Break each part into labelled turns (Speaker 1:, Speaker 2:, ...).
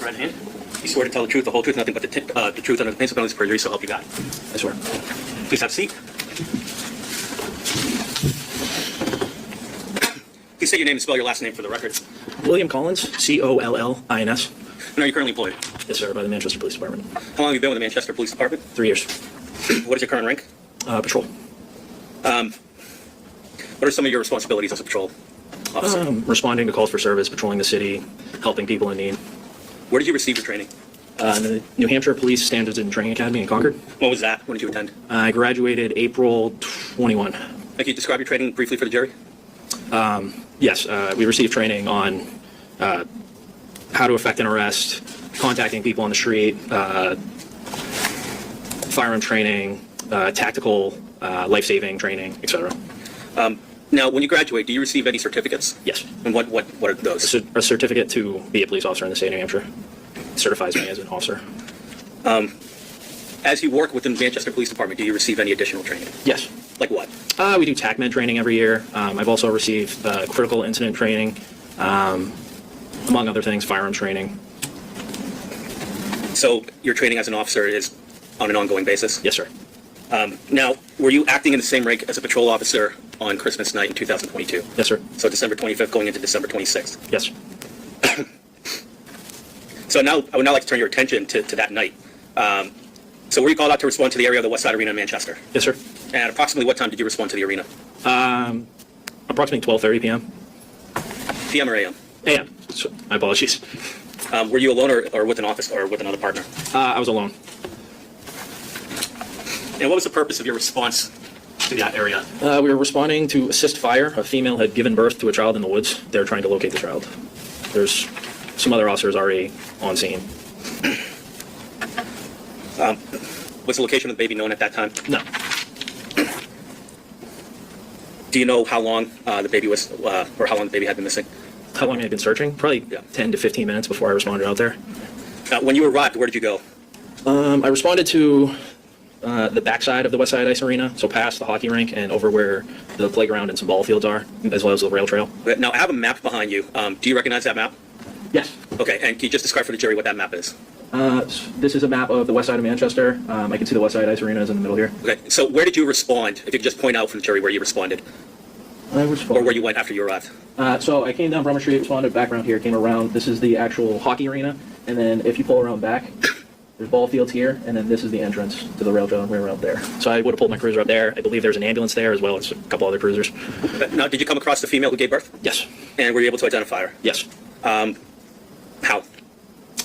Speaker 1: right hand. You swear to tell the truth, the whole truth, nothing but the truth, under the pain of penalties of perjury, so help you God.
Speaker 2: I swear.
Speaker 1: Please have a seat. Please say your name and spell your last name for the record.
Speaker 2: William Collins, Collins.
Speaker 1: And are you currently employed?
Speaker 2: Yes, sir, by the Manchester Police Department.
Speaker 1: How long have you been with the Manchester Police Department?
Speaker 2: 3 years.
Speaker 1: What is your current rank?
Speaker 2: Patrol.
Speaker 1: What are some of your responsibilities as a patrol officer?
Speaker 2: Responding to calls for service, patrolling the city, helping people in need.
Speaker 1: Where did you receive your training?
Speaker 2: In the New Hampshire Police Standards and Training Academy in Concord.
Speaker 1: What was that? When did you attend?
Speaker 2: I graduated April 21.
Speaker 1: Can you describe your training briefly for the jury?
Speaker 2: Yes, we received training on how to effect an arrest, contacting people on the street, firearm training, tactical life-saving training, etc.
Speaker 1: Now, when you graduate, do you receive any certificates?
Speaker 2: Yes.
Speaker 1: And what are those?
Speaker 2: A certificate to be a police officer in the state of New Hampshire. Certifies me as an officer.
Speaker 1: As you work within the Manchester Police Department, do you receive any additional training?
Speaker 2: Yes.
Speaker 1: Like what?
Speaker 2: We do TACMED training every year. I've also received critical incident training, among other things, firearms training.
Speaker 1: So your training as an officer is on an ongoing basis?
Speaker 2: Yes, sir.
Speaker 1: Now, were you acting in the same rank as a patrol officer on Christmas night in 2022?
Speaker 2: Yes, sir.
Speaker 1: So December 25th going into December 26th?
Speaker 2: Yes.
Speaker 1: So now, I would now like to turn your attention to that night. So were you called out to respond to the area of the West Side Arena in Manchester?
Speaker 2: Yes, sir.
Speaker 1: And approximately what time did you respond to the arena?
Speaker 2: Approximately 12:30 p.m.
Speaker 1: PM or AM?
Speaker 2: AM. So, my apologies.
Speaker 1: Were you alone or with an officer or with another partner?
Speaker 2: I was alone.
Speaker 1: And what was the purpose of your response to that area?
Speaker 2: We were responding to assist fire. A female had given birth to a child in the woods. They were trying to locate the child. There's some other officers already on scene.
Speaker 1: Was the location of the baby known at that time?
Speaker 2: No.
Speaker 1: Do you know how long the baby was, or how long the baby had been missing?
Speaker 2: How long had I been searching? Probably 10 to 15 minutes before I responded out there.
Speaker 1: When you arrived, where did you go?
Speaker 2: I responded to the backside of the West Side Ice Arena, so past the hockey rink and over where the playground and some ball fields are, as well as the rail trail.
Speaker 1: Now, I have a map behind you. Do you recognize that map?
Speaker 2: Yes.
Speaker 1: Okay, and can you just describe for the jury what that map is?
Speaker 2: This is a map of the west side of Manchester. I can see the West Side Ice Arena is in the middle here.
Speaker 1: Okay, so where did you respond? If you could just point out for the jury where you responded, or where you went after you arrived.
Speaker 2: So I came down Brummer Street, responded background here, came around. This is the actual hockey arena, and then if you pull around back, there's ball fields here, and then this is the entrance to the rail trail, and we were out there. So I would have pulled my cruiser up there. I believe there's an ambulance there, as well as a couple other cruisers.
Speaker 1: Okay. Now, did you come across the female who gave birth?
Speaker 2: Yes.
Speaker 1: And were you able to identify her?
Speaker 2: Yes.
Speaker 1: How?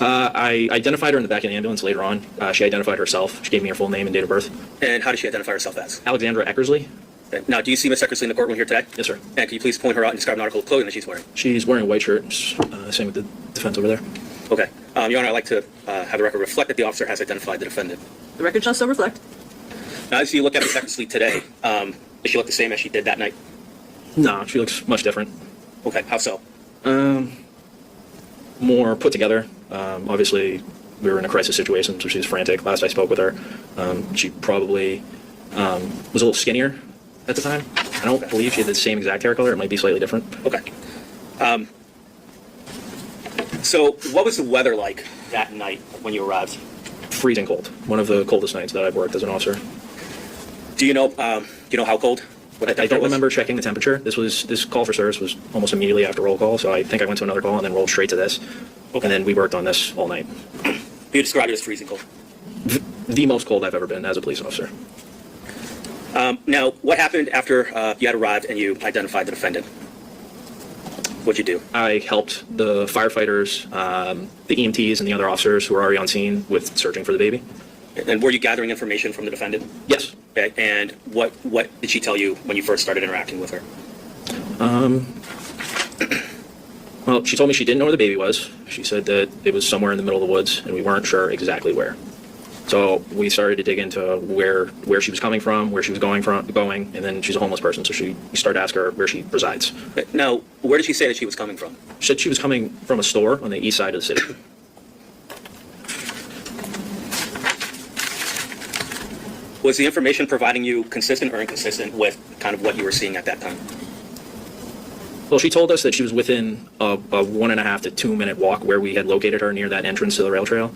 Speaker 2: I identified her in the back of the ambulance later on. She identified herself. She gave me her full name and date of birth.
Speaker 1: And how did she identify herself as?
Speaker 2: Alexandra Eckersley.
Speaker 1: Okay. Now, do you see Miss Eckersley in the courtroom here today?
Speaker 2: Yes, sir.
Speaker 1: And can you please point her out and describe an article of clothing that she's wearing?
Speaker 2: She's wearing a white shirt. Same with the defense over there.
Speaker 1: Okay. Your Honor, I'd like to have the record reflect that the officer has identified the defendant.
Speaker 3: The record shall so reflect.
Speaker 1: Now, as you look at Miss Eckersley today, does she look the same as she did that night?
Speaker 2: No, she looks much different.
Speaker 1: Okay. How so?
Speaker 2: More put together. Obviously, we were in a crisis situation, so she was frantic. Last I spoke with her, she probably was a little skinnier at the time. I don't believe she had the same exact hair color. It might be slightly different.
Speaker 1: Okay. So what was the weather like that night when you arrived?
Speaker 2: Freezing cold. One of the coldest nights that I've worked as an officer.
Speaker 1: Do you know how cold? What
Speaker 2: I don't remember checking the temperature. This call for service was almost immediately after roll call, so I think I went to another call and then rolled straight to this. Okay. And then we worked on this all night.
Speaker 1: You described it as freezing cold.
Speaker 2: The most cold I've ever been as a police officer.
Speaker 1: Now, what happened after you had arrived and you identified the defendant? What'd you do?
Speaker 2: I helped the firefighters, the EMTs, and the other officers who were already on scene with searching for the baby.
Speaker 1: And were you gathering information from the defendant?
Speaker 2: Yes.
Speaker 1: Okay. And what did she tell you when you first started interacting with her?
Speaker 2: Well, she told me she didn't know where the baby was. She said that it was somewhere in the middle of the woods, and we weren't sure exactly where. So we started to dig into where she was coming from, where she was going, and then she's a homeless person, so we started to ask her where she resides.
Speaker 1: Now, where did she say that she was coming from?
Speaker 2: She said she was coming from a store on the east side of the city.
Speaker 1: Was the information providing you consistent or inconsistent with kind of what you were seeing at that time?
Speaker 2: Well, she told us that she was within a 1.5 to 2 minute walk where we had located her near that entrance to the rail trail.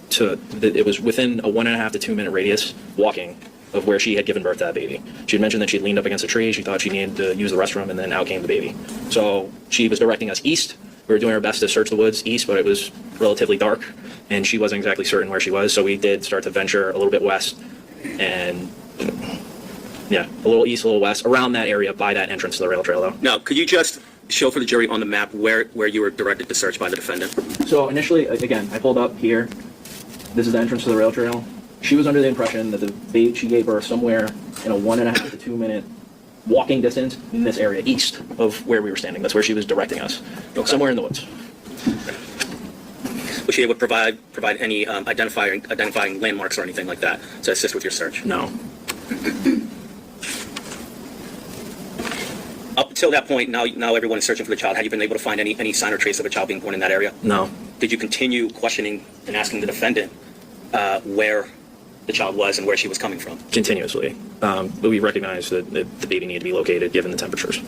Speaker 2: It was within a 1.5 to 2 minute radius walking of where she had given birth to that baby. She had mentioned that she'd leaned up against a tree. She thought she needed to use the restroom, and then out came the baby. So she was directing us east. We were doing our best to search the woods east, but it was relatively dark, and she wasn't exactly certain where she was. So we did start to venture a little bit west, and yeah, a little east, a little west, around that area by that entrance to the rail trail, though.
Speaker 1: Now, could you just show for the jury on the map where you were directed to search by the defendant?
Speaker 2: So initially, again, I pulled up here. This is the entrance to the rail trail. She was under the impression that the baby she gave birth somewhere in a 1.5 to 2 minute walking distance in this area east of where we were standing. That's where she was directing us, somewhere in the woods.
Speaker 1: Was she able to provide any identifying landmarks or anything like that to assist with your search?
Speaker 2: No.
Speaker 1: Up until that point, now everyone is searching for the child. Have you been able to find any sign or trace of a child being born in that area?
Speaker 2: No.
Speaker 1: Did you continue questioning and asking the defendant where the child was and where she was coming from?
Speaker 2: Continuously. But we recognized that the baby needed to be located given the temperatures.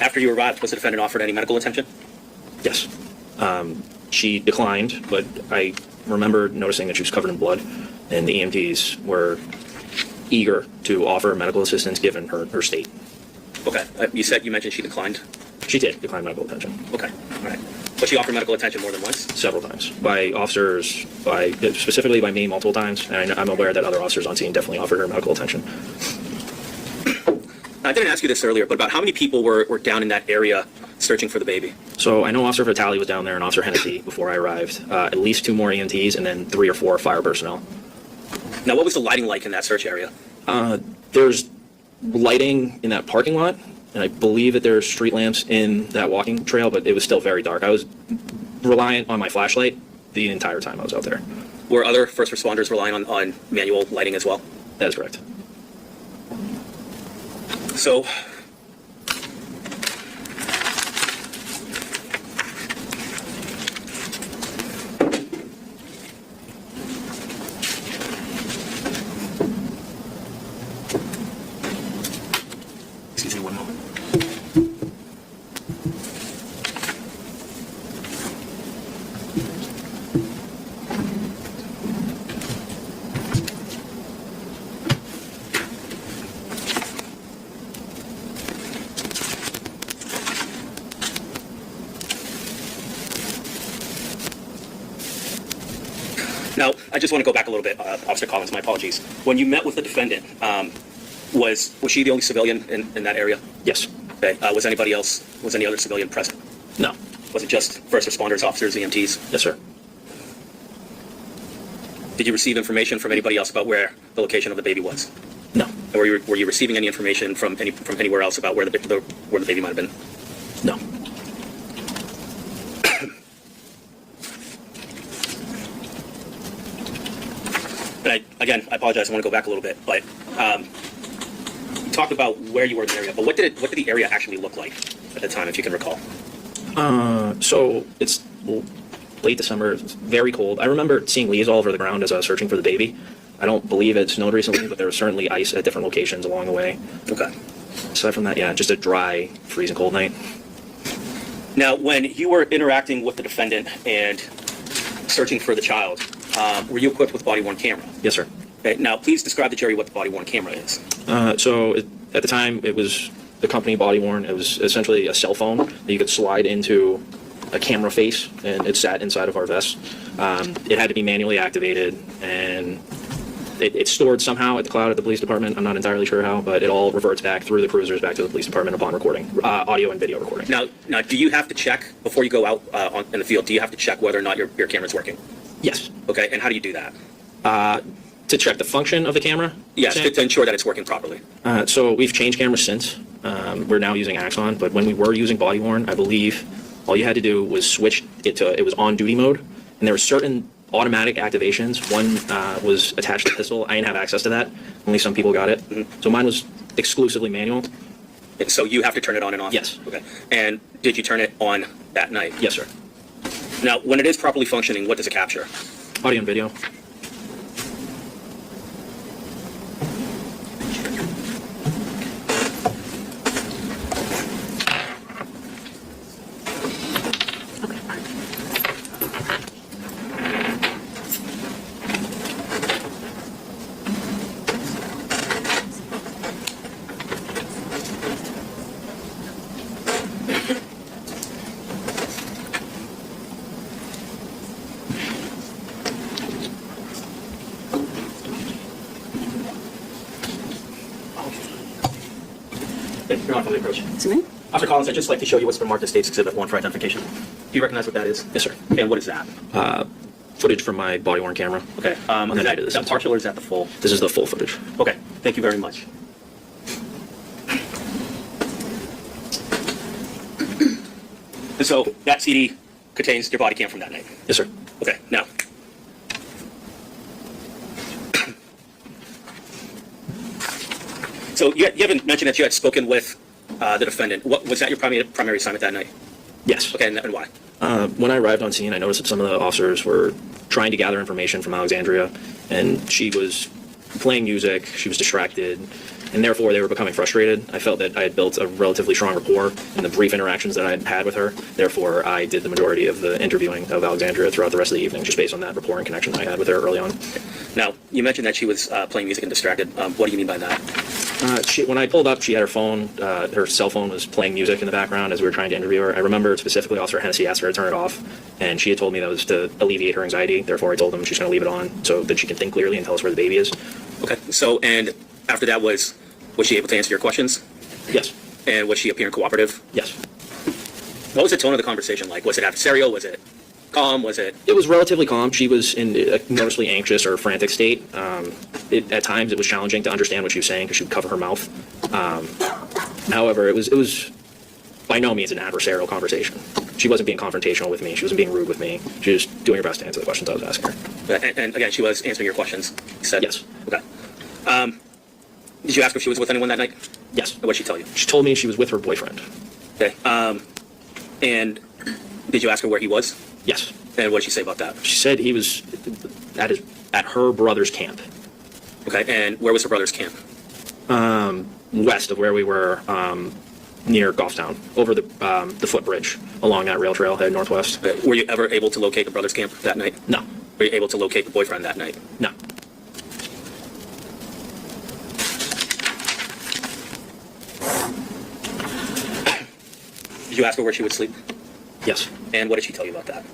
Speaker 1: After you arrived, was the defendant offered any medical attention?
Speaker 2: Yes. She declined, but I remember noticing that she was covered in blood, and the EMTs were eager to offer medical assistance given her state.
Speaker 1: Okay. You mentioned she declined?
Speaker 2: She did decline medical attention.
Speaker 1: Okay. All right. But she offered medical attention more than once?
Speaker 2: Several times. By officers, specifically by me multiple times, and I'm aware that other officers on scene definitely offered her medical attention.
Speaker 1: I didn't ask you this earlier, but about how many people were down in that area searching for the baby?
Speaker 2: So I know Officer Vitale was down there and Officer Hennessy before I arrived. At least 2 more EMTs and then 3 or 4 fire personnel.
Speaker 1: Now, what was the lighting like in that search area?
Speaker 2: There's lighting in that parking lot, and I believe that there's street lamps in that walking trail, but it was still very dark. I was reliant on my flashlight the entire time I was out there.
Speaker 1: Were other first responders relying on manual lighting as well?
Speaker 2: That is correct.
Speaker 1: So, excuse me one moment. Now, I just want to go back a little bit, Officer Collins, my apologies. When you met with the defendant, was she the only civilian in that area?
Speaker 2: Yes.
Speaker 1: Okay. Was any other civilian present?
Speaker 2: No.
Speaker 1: Was it just first responders, officers, EMTs?
Speaker 2: Yes, sir.
Speaker 1: Did you receive information from anybody else about where the location of the baby was?
Speaker 2: No.
Speaker 1: Or were you receiving any information from anywhere else about where the baby might have been?
Speaker 2: No.
Speaker 1: And I apologize. I want to go back a little bit, but you talked about where you were in the area. But what did the area actually look like at the time, if you can recall?
Speaker 2: So it's late December. It's very cold. I remember seeing leaves all over the ground as I was searching for the baby. I don't believe it snowed recently, but there was certainly ice at different locations along the way.
Speaker 1: Okay.
Speaker 2: Aside from that, yeah, just a dry, freezing cold night.
Speaker 1: Now, when you were interacting with the defendant and searching for the child, were you equipped with body-worn camera?
Speaker 2: Yes, sir.
Speaker 1: Okay. Now, please describe to Jerry what the body-worn camera is.
Speaker 2: At the time, it was the company body-worn. It was essentially a cell phone that you could slide into a camera face, and it sat inside of our vest. It had to be manually activated, and it's stored somehow at the cloud at the police department. I'm not entirely sure how, but it all reverts back through the cruisers back to the police department upon recording, audio and video recording.
Speaker 1: Now, do you have to check before you go out in the field? Do you have to check whether or not your camera's working?
Speaker 2: Yes.
Speaker 1: Okay, and how do you do that?
Speaker 2: To check the function of the camera?
Speaker 1: Yes, to ensure that it's working properly.
Speaker 2: So we've changed cameras since. We're now using Axon, but when we were using body-worn, I believe all you had to do was switch it to, it was on duty mode, and there were certain automatic activations. One was attached to the pistol. I didn't have access to that. Only some people got it. Mm-hmm. So mine was exclusively manual.
Speaker 1: And so you have to turn it on and off?
Speaker 2: Yes.
Speaker 1: Okay. And did you turn it on that night?
Speaker 2: Yes, sir.
Speaker 1: Now, when it is properly functioning, what does it capture?
Speaker 2: Audio and video.
Speaker 1: You're on for the approach.
Speaker 3: To me?
Speaker 1: Officer Collins, I'd just like to show you what's been marked as State's Exhibit 1 for identification. Do you recognize what that is?
Speaker 2: Yes, sir.
Speaker 1: And what is that?
Speaker 2: Footage from my body-worn camera.
Speaker 1: Okay.
Speaker 2: On the night of this
Speaker 1: that partial or is that the full?
Speaker 2: This is the full footage.
Speaker 1: Okay. Thank you very much. And so that CD contains your body cam from that night.
Speaker 2: Yes, sir.
Speaker 1: Okay. Now. So you haven't mentioned that you had spoken with the defendant. What was that your primary assignment that night?
Speaker 2: Yes.
Speaker 1: Okay, and why?
Speaker 2: When I arrived on scene, I noticed that some of the officers were trying to gather information from Alexandria, and she was playing music, she was distracted, and therefore they were becoming frustrated. I felt that I had built a relatively strong rapport in the brief interactions that I had had with her. Therefore, I did the majority of the interviewing of Alexandria throughout the rest of the evening, just based on that rapport and connection I had with her early on.
Speaker 1: Now, you mentioned that she was playing music and distracted. What do you mean by that?
Speaker 2: When I pulled up, she had her phone, her cell phone was playing music in the background as we were trying to interview her. I remember specifically Officer Hennessy asked her to turn it off, and she had told me that was to alleviate her anxiety. Therefore, I told them she's going to leave it on so that she can think clearly and tell us where the baby is.
Speaker 1: Okay, so, and after that was she able to answer your questions?
Speaker 2: Yes.
Speaker 1: And was she appearing cooperative?
Speaker 2: Yes.
Speaker 1: What was the tone of the conversation like? Was it adversarial? Was it calm? Was it?
Speaker 2: It was relatively calm. She was in a noticeably anxious or frantic state. At times, it was challenging to understand what she was saying because she would cover her mouth. However, it was by no means an adversarial conversation. She wasn't being confrontational with me. She wasn't being rude with me. She was doing her best to answer the questions I was asking her.
Speaker 1: And again, she was answering your questions. You said?
Speaker 2: Yes.
Speaker 1: Okay. Did you ask if she was with anyone that night?
Speaker 2: Yes.
Speaker 1: What did she tell you?
Speaker 2: She told me she was with her boyfriend.
Speaker 1: Okay. And did you ask her where he was?
Speaker 2: Yes.
Speaker 1: And what did she say about that?
Speaker 2: She said he was at her brother's camp.
Speaker 1: Okay. And where was her brother's camp?
Speaker 2: West of where we were, near Goffstown, over the footbridge along that rail trail headed northwest.
Speaker 1: Were you ever able to locate the brother's camp that night?
Speaker 2: No.
Speaker 1: Were you able to locate the boyfriend that night?
Speaker 2: No.
Speaker 1: Did you ask her where she would sleep?
Speaker 2: Yes.
Speaker 1: And what did she tell you about that?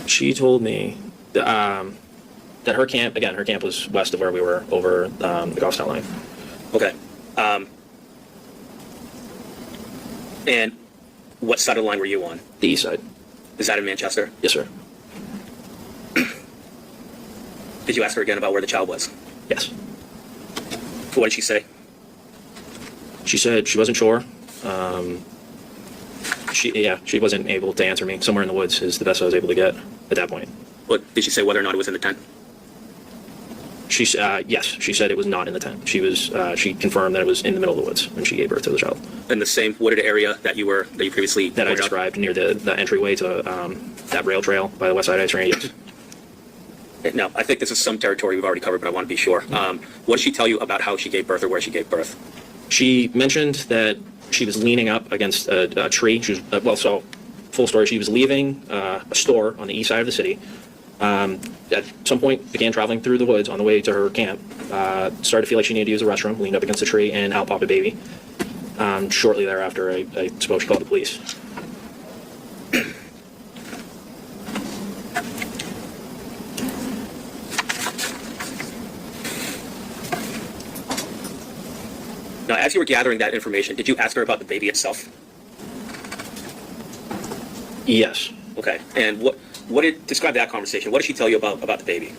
Speaker 2: She told me that her camp was west of where we were over the Goffstown line.
Speaker 1: Okay. And what side of the line were you on?
Speaker 2: The east side.
Speaker 1: Is that in Manchester?
Speaker 2: Yes, sir.
Speaker 1: Did you ask her again about where the child was?
Speaker 2: Yes.
Speaker 1: What did she say?
Speaker 2: She said she wasn't sure. She wasn't able to answer me. Somewhere in the woods is the best I was able to get at that point.
Speaker 1: What did she say? Whether or not it was in the tent?
Speaker 2: Yes, she said it was not in the tent. She confirmed that it was in the middle of the woods when she gave birth to the child.
Speaker 1: In the same wooded area that you previously
Speaker 2: that I described near the entryway to that rail trail by the West Side Ice Train. Yes.
Speaker 1: Now, I think this is some territory we've already covered, but I want to be sure. What did she tell you about how she gave birth or where she gave birth?
Speaker 2: She mentioned that she was leaning up against a tree. She was, full story, she was leaving a store on the east side of the city. At some point, began traveling through the woods on the way to her camp. Started to feel like she needed to use the restroom, leaned up against a tree, and out popped a baby. Shortly thereafter, I suppose she called the police.
Speaker 1: Now, as you were gathering that information, did you ask her about the baby itself?
Speaker 2: Yes.
Speaker 1: Okay. And describe that conversation. What did she tell you about the baby?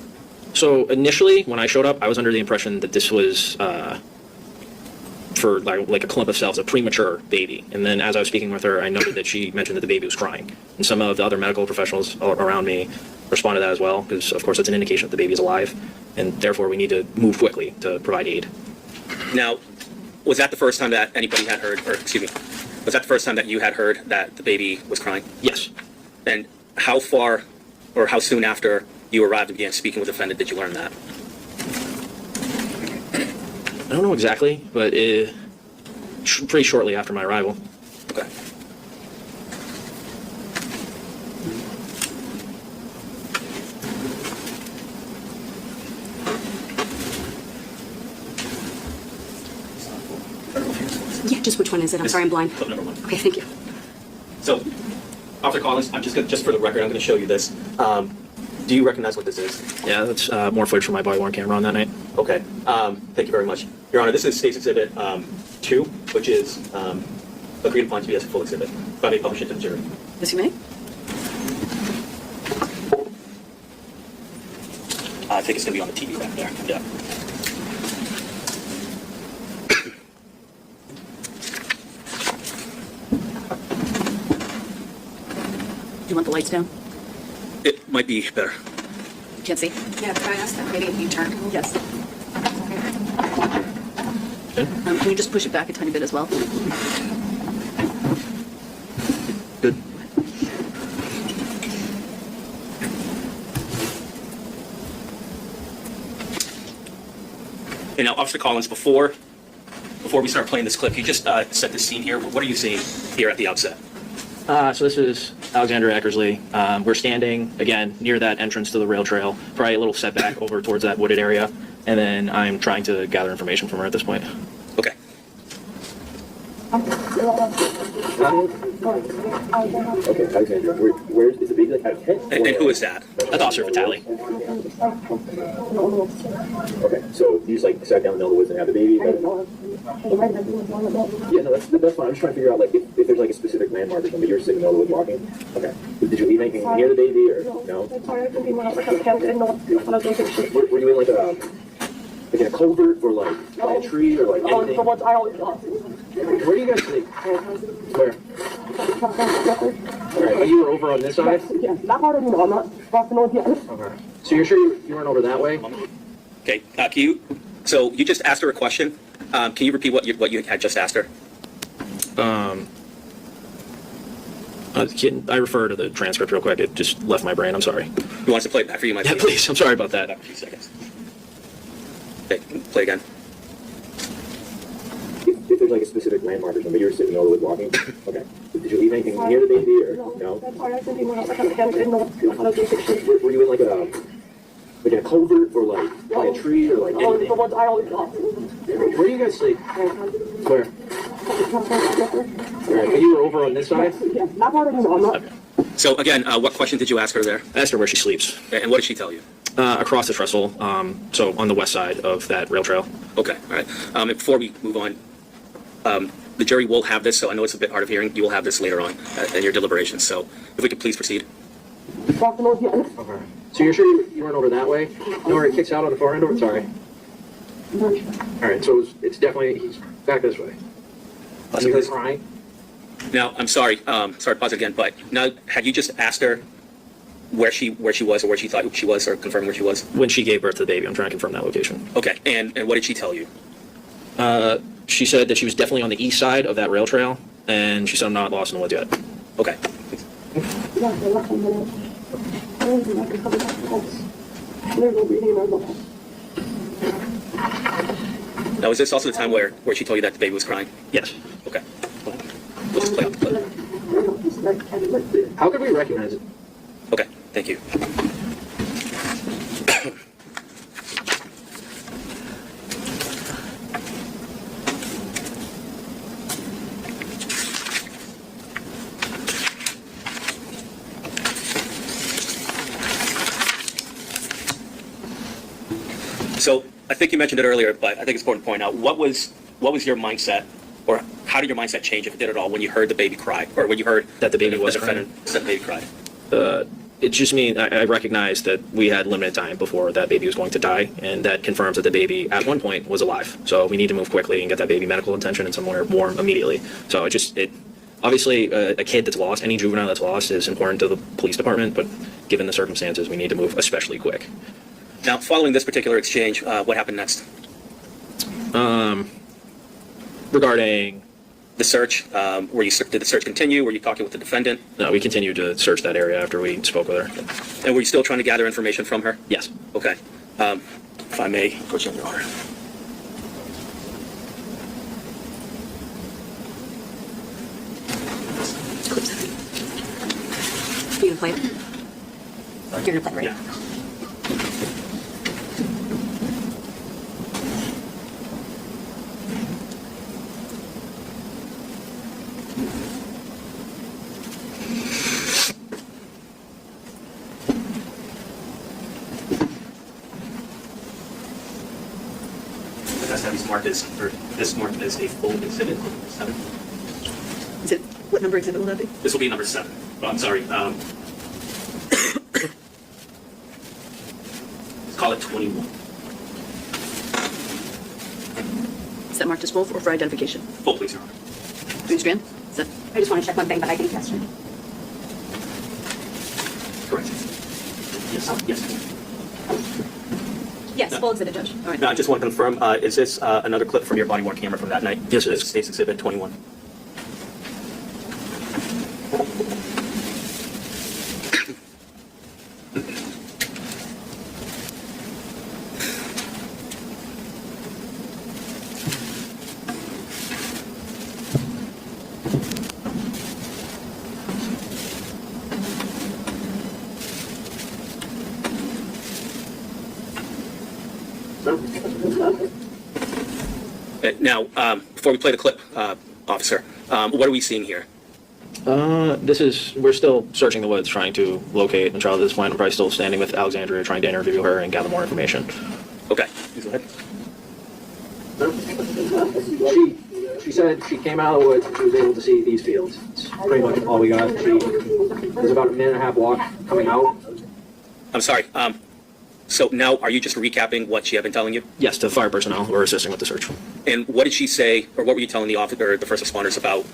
Speaker 2: So initially, when I showed up, I was under the impression that this was for like a clump of cells, a premature baby. And then as I was speaking with her, I noted that she mentioned that the baby was crying. And some of the other medical professionals around me responded to that as well, because of course that's an indication that the baby is alive, and therefore we need to move quickly to provide aid.
Speaker 1: Now, was that the first time that anybody had heard, was that the first time that you had heard that the baby was crying?
Speaker 2: Yes.
Speaker 1: And how far or how soon after you arrived and began speaking with the defendant did you learn that?
Speaker 2: I don't know exactly, but pretty shortly after my arrival.
Speaker 1: Okay.
Speaker 3: Yeah, just which one is it? I'm sorry, I'm blind.
Speaker 1: Clip number 1.
Speaker 3: Okay, thank you.
Speaker 1: So, Officer Collins, just for the record, I'm going to show you this. Do you recognize what this is?
Speaker 2: Yeah, that's more footage from my body-worn camera on that night.
Speaker 1: Okay. Thank you very much. Your Honor, this is State's Exhibit 2, which is agreed upon to be as a full exhibit. If I may publish it to the jury.
Speaker 3: Yes, you may.
Speaker 1: I think it's going to be on the TV back there. Yeah.
Speaker 3: You want the lights down?
Speaker 1: It might be better.
Speaker 3: You can't see?
Speaker 4: Yeah, can I ask that maybe if you turn?
Speaker 3: Yes. Can you just push it back a tiny bit as well?
Speaker 2: Good.
Speaker 1: And now, Officer Collins, before we start playing this clip, you just set the scene here. What are you seeing here at the outset?
Speaker 2: So this is Alexandra Eckersley. We're standing, again, near that entrance to the rail trail, probably a little setback over towards that wooded area, and then I'm trying to gather information from her at this point.
Speaker 1: Okay.
Speaker 5: Okay, Alexandra, where is the baby like out of 10?
Speaker 1: And who is that?
Speaker 2: That's Officer Vitale.
Speaker 5: Okay, so you just like sat down in the middle of the woods and had the baby? Yeah, no, that's fine. I'm just trying to figure out like if there's like a specific landmark or something. You're sitting in the middle of the woods walking. Okay. Did you leave anything near the baby or no? Were you in like in a culvert or like by a tree or like anything? Where do you guys sleep? Where? Alright, you were over on this side? Okay. So you're sure you weren't over that way?
Speaker 1: Okay. So you just asked her a question. Can you repeat what you had just asked her?
Speaker 2: I refer to the transcript real quick. It just left my brain. I'm sorry.
Speaker 1: You want us to play it back for you, my
Speaker 2: Yeah, please. I'm sorry about that.
Speaker 1: Back for a few seconds. Okay, play again.
Speaker 5: If there's like a specific landmark or something, you're sitting in the middle of the woods walking. Okay. Did you leave anything near the baby or no? Were you in like in a culvert or like by a tree or like anything? Where do you guys sleep? Where? Alright, you were over on this side?
Speaker 1: So again, what question did you ask her there?
Speaker 2: I asked her where she sleeps.
Speaker 1: And what did she tell you?
Speaker 2: Across the trestle, so on the west side of that rail trail.
Speaker 1: Okay, all right. And before we move on, the jury will have this, so I know it's a bit hard of hearing. You will have this later on in your deliberations. So if we could please proceed.
Speaker 5: Okay. So you're sure you weren't over that way? No, where it kicks out on the far end? Or sorry. Alright, so it's definitely, he's back this way. And you guys crying?
Speaker 1: Now, I'm sorry. Sorry to pause again, but now, had you just asked her where she was, or where she thought she was, or confirming where she was?
Speaker 2: When she gave birth to the baby, I'm trying to confirm that location.
Speaker 1: Okay, and what did she tell you?
Speaker 2: She said that she was definitely on the east side of that rail trail, and she said I'm not lost in the woods yet.
Speaker 1: Okay. Now, was this also the time where she told you that the baby was crying?
Speaker 2: Yes.
Speaker 1: Okay. We'll just play out the clip.
Speaker 5: How could we recognize it?
Speaker 1: Okay, thank you. So I think you mentioned it earlier, but I think it's important to point out what was your mindset, or how did your mindset change, if it did at all, when you heard the baby cry, or when you heard
Speaker 2: That the baby was
Speaker 1: defendant said the baby cried?
Speaker 2: It just means I recognized that we had limited time before that baby was going to die, and that confirms that the baby at one point was alive. So we need to move quickly and get that baby medical attention and somewhere warm immediately. So obviously a kid that's lost, any juvenile that's lost, is important to the police department, but given the circumstances, we need to move especially quick.
Speaker 1: Now, following this particular exchange, what happened next?
Speaker 2: Regarding
Speaker 1: the search? Did the search continue? Were you talking with the defendant?
Speaker 2: No, we continued to search that area after we spoke with her.
Speaker 1: And were you still trying to gather information from her?
Speaker 2: Yes.
Speaker 1: Okay. If I may, put you on your order.
Speaker 3: You gonna play it? You're gonna play it, right?
Speaker 1: Yeah. That's how these marked as, or this marked as a full exhibit. 7.
Speaker 3: Is it, what number exhibit will that be?
Speaker 1: This will be number 7. Oh, I'm sorry. Let's call it 21.
Speaker 3: Is that marked as full or for identification?
Speaker 1: Full, please, Your Honor.
Speaker 3: Do you understand? Is that,
Speaker 4: I just want to check one thing, but I think that's true.
Speaker 1: Correct. Yes. Yes.
Speaker 4: Yes,
Speaker 1: No.
Speaker 4: full exhibit, Judge.
Speaker 3: all right.
Speaker 1: Now, I just want to confirm, is this another clip from your body-worn camera from that night?
Speaker 2: Yes, it is.
Speaker 1: State's Exhibit 21. Now, before we play the clip, officer, what are we seeing here?
Speaker 2: We're still searching the woods, trying to locate the child at this point. We're probably still standing with Alexandra, trying to interview her and gather more information.
Speaker 1: Okay, please go ahead.
Speaker 5: She said she came out of the woods and she was able to see these fields. It's pretty much all we got. She was about a minute and a half walk coming out.
Speaker 1: I'm sorry. So now, are you just recapping what she had been telling you?
Speaker 2: Yes, to fire personnel who are assisting with the search.
Speaker 1: And what did she say, or what were you telling the officer, or the first responders about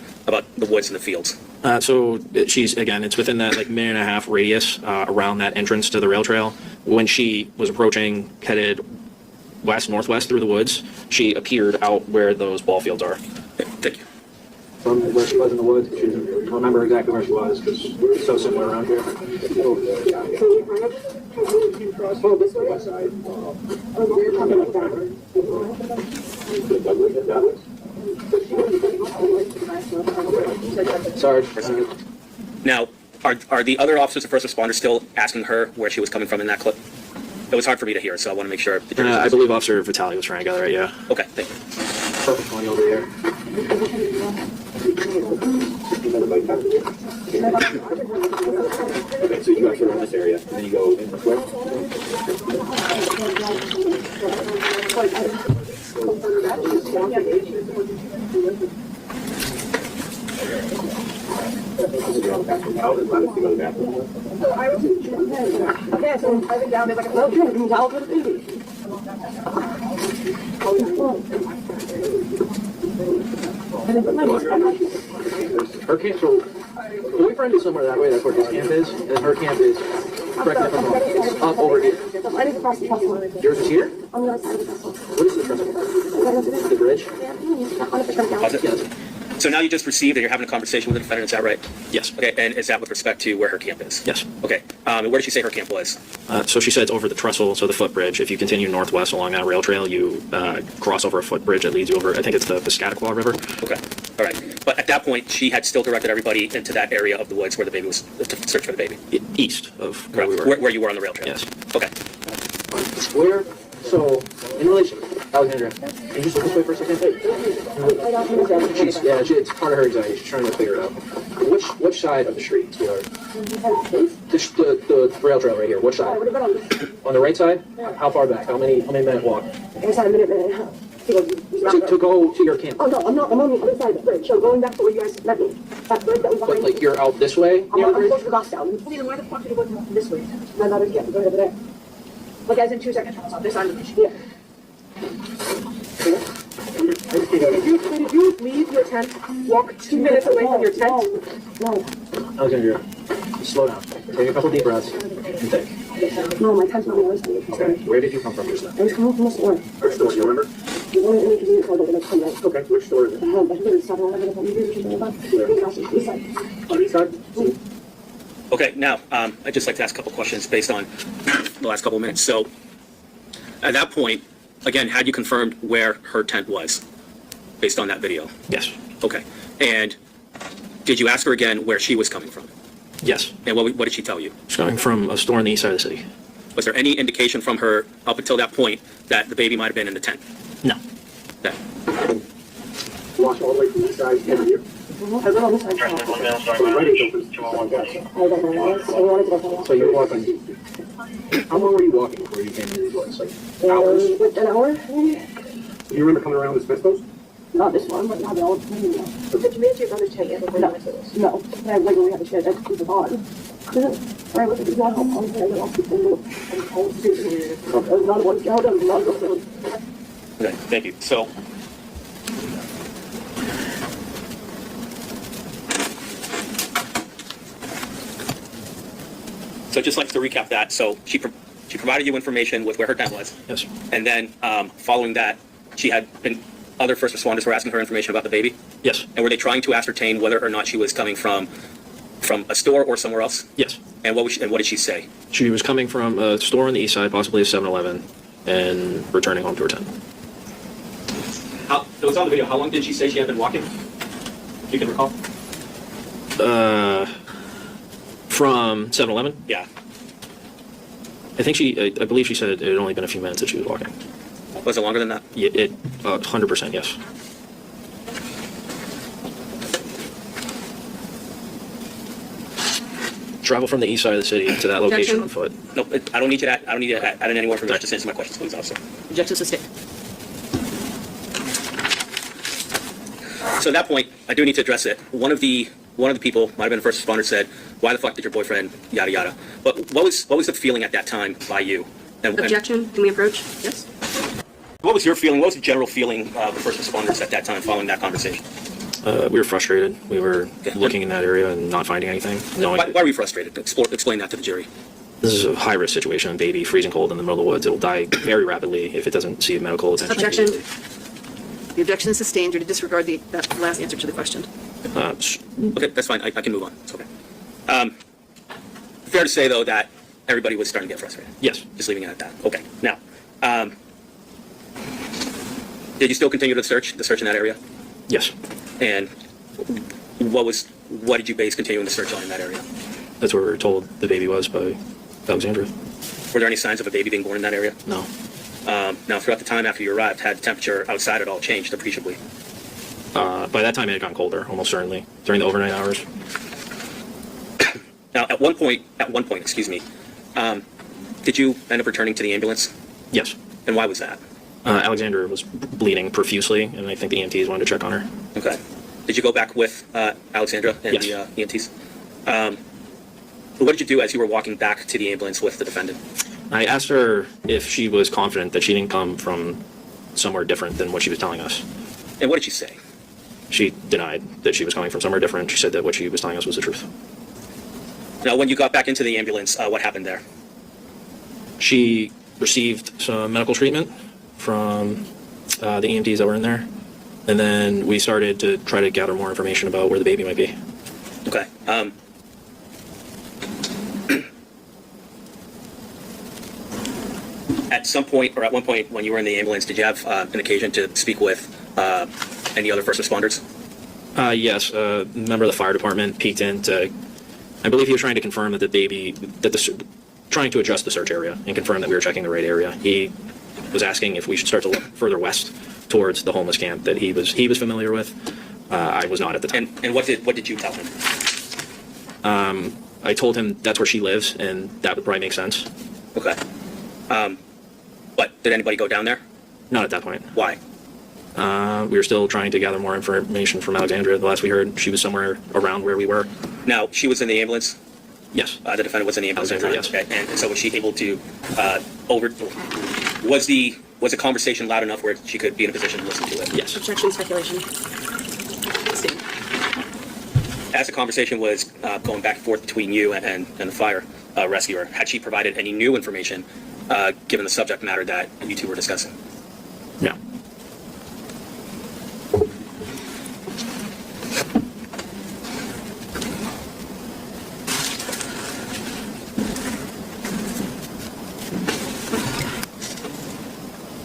Speaker 1: the woods and the fields?
Speaker 2: So it's within that minute and a half radius around that entrance to the rail trail. When she was approaching, headed northwest through the woods, she appeared out where those ball fields are.
Speaker 1: Okay, thank you.
Speaker 5: From where she was in the woods, she didn't remember exactly where she was because it's so similar around here. Sorry.
Speaker 1: Now, are the other officers and first responders still asking her where she was coming from in that clip? It was hard for me to hear, so I want to make sure.
Speaker 2: I believe Officer Vitale was trying to gather it, yeah.
Speaker 1: Okay, thank you.
Speaker 5: Perfect one over here. Okay, so you actually run this area, and then you go in this way. Her camp, so boyfriend is somewhere that way, that's where his camp is, and her camp is, correct me if I'm wrong, it's up over here. Yours is here? What is the trestle? The bridge? Yes.
Speaker 1: So now you just received and you're having a conversation with the defendant, is that right?
Speaker 2: Yes.
Speaker 1: Okay, and is that with respect to where her camp is?
Speaker 2: Yes.
Speaker 1: Okay, and where did she say her camp was?
Speaker 2: So she said it's over the trestle, so the footbridge. If you continue northwest along that rail trail, you cross over a footbridge that leads you over, I think it's the Piscataqua River.
Speaker 1: Okay, all right. But at that point, she had still directed everybody into that area of the woods where the baby was, to search for the baby?
Speaker 2: East of where we were.
Speaker 1: Where you were on the rail trail?
Speaker 2: Yes.
Speaker 1: Okay.
Speaker 5: Where, so, in relation, Alexandra, can you just look this way for a second? It's part of her anxiety, she's trying to figure it out. Which side of the street, sweetheart? The rail trail right here, which side? On the right side? How far back? How many minute walk?
Speaker 6: It's a minute and a half.
Speaker 5: To go to your camp?
Speaker 6: Oh no, I'm not. I'm on the other side of the bridge. So going back to where you guys met me. That bridge that was behind
Speaker 5: But like you're out this way
Speaker 6: I'm
Speaker 5: near the
Speaker 6: close
Speaker 5: bridge?
Speaker 6: to the glass down. Then why the fuck did you go this way? My mother's getting go over there. Like as in 2 seconds from us on this side of the bridge. Yeah. Did you leave your tent? Walk 2 minutes away from your tent? No.
Speaker 5: Alexandra, slow down. Take a couple deep breaths and think.
Speaker 6: No, my tent's not in the
Speaker 5: Okay, where did you come from just now?
Speaker 6: I was coming from the store.
Speaker 5: Or store, you remember? Okay, which store is it? On the east side?
Speaker 1: Okay, now, I'd just like to ask a couple questions based on the last couple of minutes. So, at that point, again, had you confirmed where her tent was, based on that video?
Speaker 2: Yes.
Speaker 1: Okay. And did you ask her again where she was coming from?
Speaker 2: Yes.
Speaker 1: And what did she tell you?
Speaker 2: She's coming from a store on the east side of the city.
Speaker 1: Was there any indication from her up until that point that the baby might have been in the tent?
Speaker 2: No.
Speaker 1: Okay.
Speaker 5: Walk all the way from the east side to here. So you're walking. How long were you walking before you came to the place? Like hours?
Speaker 6: An hour?
Speaker 5: You remember coming around this fence post?
Speaker 6: Not this one, but not the old one. Did you meet your brother's tent yet before you went to this? No, I regularly have a shed that keeps it on. Right, look at this one, I'm saying that I'll keep them moving. Not one out of not one.
Speaker 1: Okay, thank you. So, just like to recap that. So she provided you information with where her tent was.
Speaker 2: Yes.
Speaker 1: And then following that, other first responders were asking her information about the baby.
Speaker 2: Yes.
Speaker 1: And were they trying to ascertain whether or not she was coming from a store or somewhere else?
Speaker 2: Yes.
Speaker 1: And what did she say?
Speaker 2: She was coming from a store on the east side, possibly a 7-Eleven, and returning home to her tent.
Speaker 1: It was on the video. How long did she say she had been walking? If you can recall.
Speaker 2: From 7-Eleven?
Speaker 1: Yeah.
Speaker 2: I believe she said it had only been a few minutes that she was walking.
Speaker 1: Was it longer than that?
Speaker 2: Yeah, 100%, yes. Travel from the east side of the city to that location on foot.
Speaker 1: No, I don't need you to add in any more information. Just answer my questions, please, officer.
Speaker 3: Objection sustained.
Speaker 1: So at that point, I do need to address it. One of the people, might have been a first responder, said, "Why the fuck did your boyfriend yada yada?" But what was the feeling at that time by you? And
Speaker 3: Objection. Can we approach? Yes.
Speaker 1: what was your feeling? What was the general feeling of the first responders at that time following that conversation?
Speaker 2: We were frustrated. We were looking in that area and not finding anything.
Speaker 1: Why were you frustrated? Explain that to the jury.
Speaker 2: This is a high-risk situation. Baby, freezing cold in the middle of the woods. It will die very rapidly if it doesn't see medical attention.
Speaker 3: Objection. The objection is sustained. You're to disregard that last answer to the question.
Speaker 1: Okay, that's fine. I can move on. It's okay. Fair to say, though, that everybody was starting to get frustrated.
Speaker 2: Yes.
Speaker 1: Just leaving it at that. Okay. Now, did you still continue the search in that area?
Speaker 2: Yes.
Speaker 1: And what did you base continuing the search on in that area?
Speaker 2: That's where we were told the baby was by Alexandra.
Speaker 1: Were there any signs of a baby being born in that area?
Speaker 2: No.
Speaker 1: Now, throughout the time after you arrived, had the temperature outside at all changed appreciably?
Speaker 2: By that time, it had gotten colder, almost certainly, during the overnight hours.
Speaker 1: Now, at one point, excuse me, did you end up returning to the ambulance?
Speaker 2: Yes.
Speaker 1: And why was that?
Speaker 2: Alexandra was bleeding profusely, and I think the EMTs wanted to check on her.
Speaker 1: Okay. Did you go back with Alexandra and
Speaker 2: Yes.
Speaker 1: the EMTs? What did you do as you were walking back to the ambulance with the defendant?
Speaker 2: I asked her if she was confident that she didn't come from somewhere different than what she was telling us.
Speaker 1: And what did she say?
Speaker 2: She denied that she was coming from somewhere different. She said that what she was telling us was the truth.
Speaker 1: Now, when you got back into the ambulance, what happened there?
Speaker 2: She received some medical treatment from the EMTs that were in there, and then we started to try to gather more information about where the baby might be.
Speaker 1: Okay. At one point when you were in the ambulance, did you have an occasion to speak with any other first responders?
Speaker 2: Yes, a member of the fire department peeked in to, I believe he was trying to confirm that trying to adjust the search area and confirm that we were checking the right area. He was asking if we should start to look further west towards the homeless camp that he was familiar with. I was not at the time.
Speaker 1: And what did you tell him?
Speaker 2: I told him that's where she lives, and that would probably make sense.
Speaker 1: Okay. But did anybody go down there?
Speaker 2: Not at that point.
Speaker 1: Why?
Speaker 2: We were still trying to gather more information from Alexandra. The last we heard, she was somewhere around where we were.
Speaker 1: Now, she was in the ambulance?
Speaker 2: Yes.
Speaker 1: The defendant was in the ambulance at the time?
Speaker 2: Alexandra, yes.
Speaker 1: Okay. And so was she able to was the conversation loud enough where she could be in a position to listen to it?
Speaker 2: Yes.
Speaker 3: Objection. Speculation. Sustained.
Speaker 1: As the conversation was going back and forth between you and the fire rescuer, had she provided any new information given the subject matter that you two were discussing?
Speaker 2: No.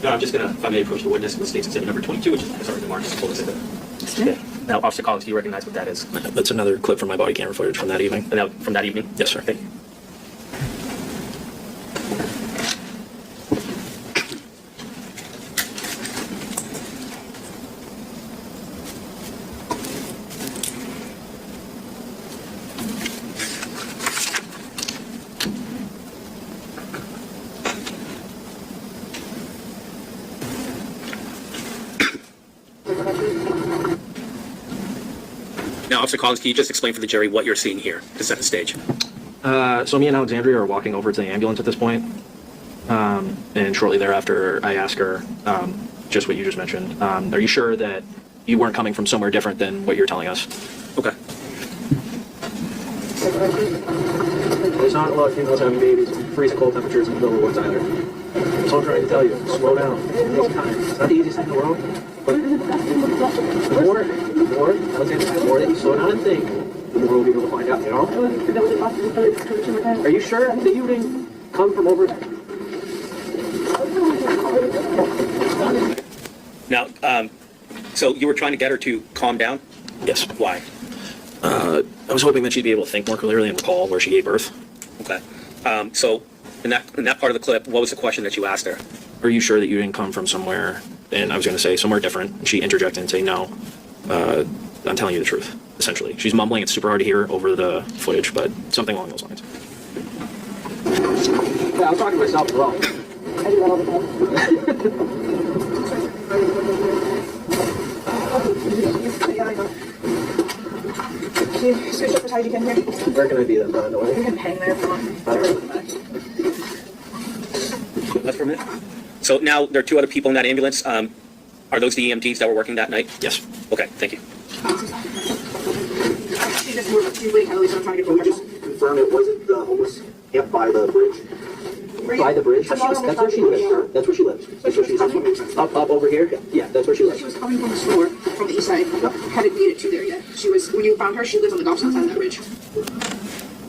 Speaker 1: No, I'm just gonna, if I may approach the witness, the state's exhibit number 22, which is already marked as a full exhibit.
Speaker 3: Okay.
Speaker 1: Now, Officer Collins, do you recognize what that is?
Speaker 2: That's another clip from my body camera footage from that evening.
Speaker 1: And now, from that evening?
Speaker 2: Yes, sir.
Speaker 1: Okay. Now, Officer Collins, can you just explain for the jury what you're seeing here to set the stage?
Speaker 2: So me and Alexandria are walking over to the ambulance at this point. And shortly thereafter, I ask her, just what you just mentioned. Are you sure that you weren't coming from somewhere different than what you're telling us?
Speaker 1: Okay.
Speaker 5: There's not a lot of females having babies in freezing cold temperatures in the middle of the woods either. That's all I'm trying to tell you. Slow down. Take time. It's not the easiest thing in the world, but the more that you slow down and think, the more we'll be able to find out, you know? Are you sure that you didn't come from over...
Speaker 1: Now, so you were trying to get her to calm down?
Speaker 2: Yes.
Speaker 1: Why?
Speaker 2: I was hoping that she'd be able to think more clearly and recall where she gave birth.
Speaker 1: Okay. So in that part of the clip, what was the question that you asked her?
Speaker 2: Are you sure that you didn't come from somewhere? And I was going to say somewhere different. And she interjected and say, no, I'm telling you the truth, essentially. She's mumbling. It's super hard to hear over the footage, but something along those lines.
Speaker 5: Yeah, I'm talking to myself as well.
Speaker 6: I do that all the time. Can you switch up as high as you can here?
Speaker 5: Where can I be then, by the way?
Speaker 6: You can hang there for
Speaker 1: That's for a minute. So now there are two other people in that ambulance. Are those the EMTs that were working that night?
Speaker 2: Yes.
Speaker 1: Okay, thank you.
Speaker 6: She just moved a few weight heavily, so I'm trying to get
Speaker 7: Can we just confirm it wasn't the homeless camp by the bridge?
Speaker 5: By the bridge? That's where she lives. That's where she lives. That's where she lives. Up over here? Yeah, that's where she lives.
Speaker 6: She was coming from the store, from the east side. Hadn't made it to there yet. She was, when you found her, she lives on the Dobson side of that ridge.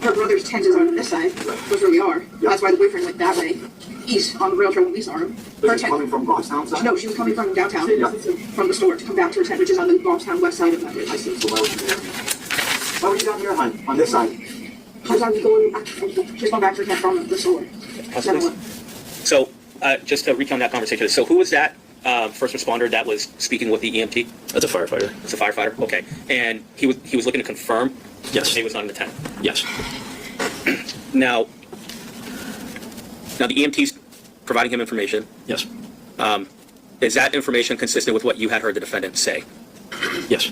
Speaker 6: Her brother's tent is on this side, was where we are. That's why the boyfriend went that way, east, on the rail trail when we saw her. Her
Speaker 7: Was she coming from Goffstown side?
Speaker 6: No, she was coming from downtown,
Speaker 7: Yeah.
Speaker 6: from the store to come back to her tent, which is on the Bobstown west side of that ridge.
Speaker 7: I see. So why was you there? Why were you down here, hon? On this side?
Speaker 6: She was going back to her tent from the store.
Speaker 1: Possibly. So just to recount that conversation, so who was that first responder that was speaking with the EMT?
Speaker 2: That's a firefighter.
Speaker 1: It's a firefighter? Okay. And he was looking to confirm
Speaker 2: Yes.
Speaker 1: he was not in the tent.
Speaker 2: Yes.
Speaker 1: Now the EMT's providing him information.
Speaker 2: Yes.
Speaker 1: Is that information consistent with what you had heard the defendant say?
Speaker 2: Yes.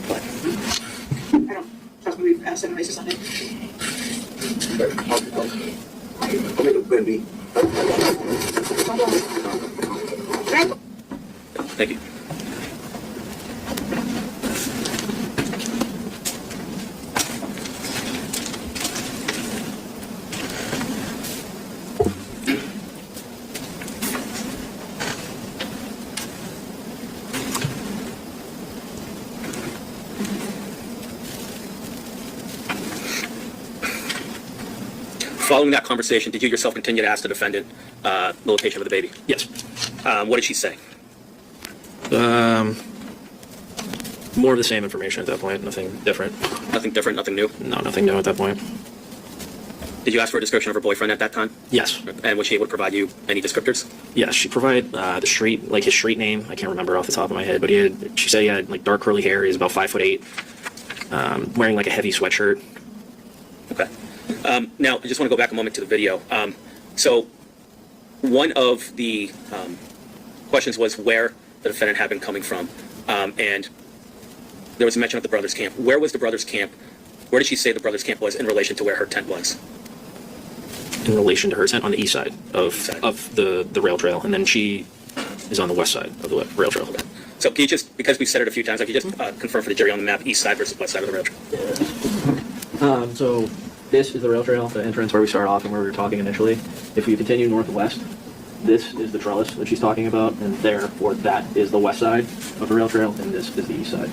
Speaker 6: I don't trust me, we've asked him on Sunday.
Speaker 7: I'll make a plan B.
Speaker 1: Thank you. Following that conversation, did you yourself continue to ask the defendant the location of the baby?
Speaker 2: Yes.
Speaker 1: What did she say?
Speaker 2: More of the same information at that point. Nothing different.
Speaker 1: Nothing different, nothing new?
Speaker 2: No, nothing new at that point.
Speaker 1: Did you ask for a description of her boyfriend at that time?
Speaker 2: Yes.
Speaker 1: And was she able to provide you any descriptors?
Speaker 2: Yes, she provided the street, like his street name. I can't remember off the top of my head, but she said he had like dark curly hair. He's about 5'8", wearing like a heavy sweatshirt.
Speaker 1: Okay. Now, I just want to go back a moment to the video. So one of the questions was where the defendant had been coming from. And there was a mention of the brothers' camp. Where was the brothers' camp? Where did she say the brothers' camp was in relation to where her tent was?
Speaker 2: In relation to her tent on the east side of the rail trail, and then she is on the west side of the rail trail.
Speaker 1: Okay. So can you just, because we've said it a few times, can you just confirm for the jury on the map, east side versus west side of the rail trail?
Speaker 2: So this is the rail trail, the entrance where we started off and where we were talking initially. If you continue northwest, this is the trellis that she's talking about, and therefore that is the west side of the rail trail, and this is the east side.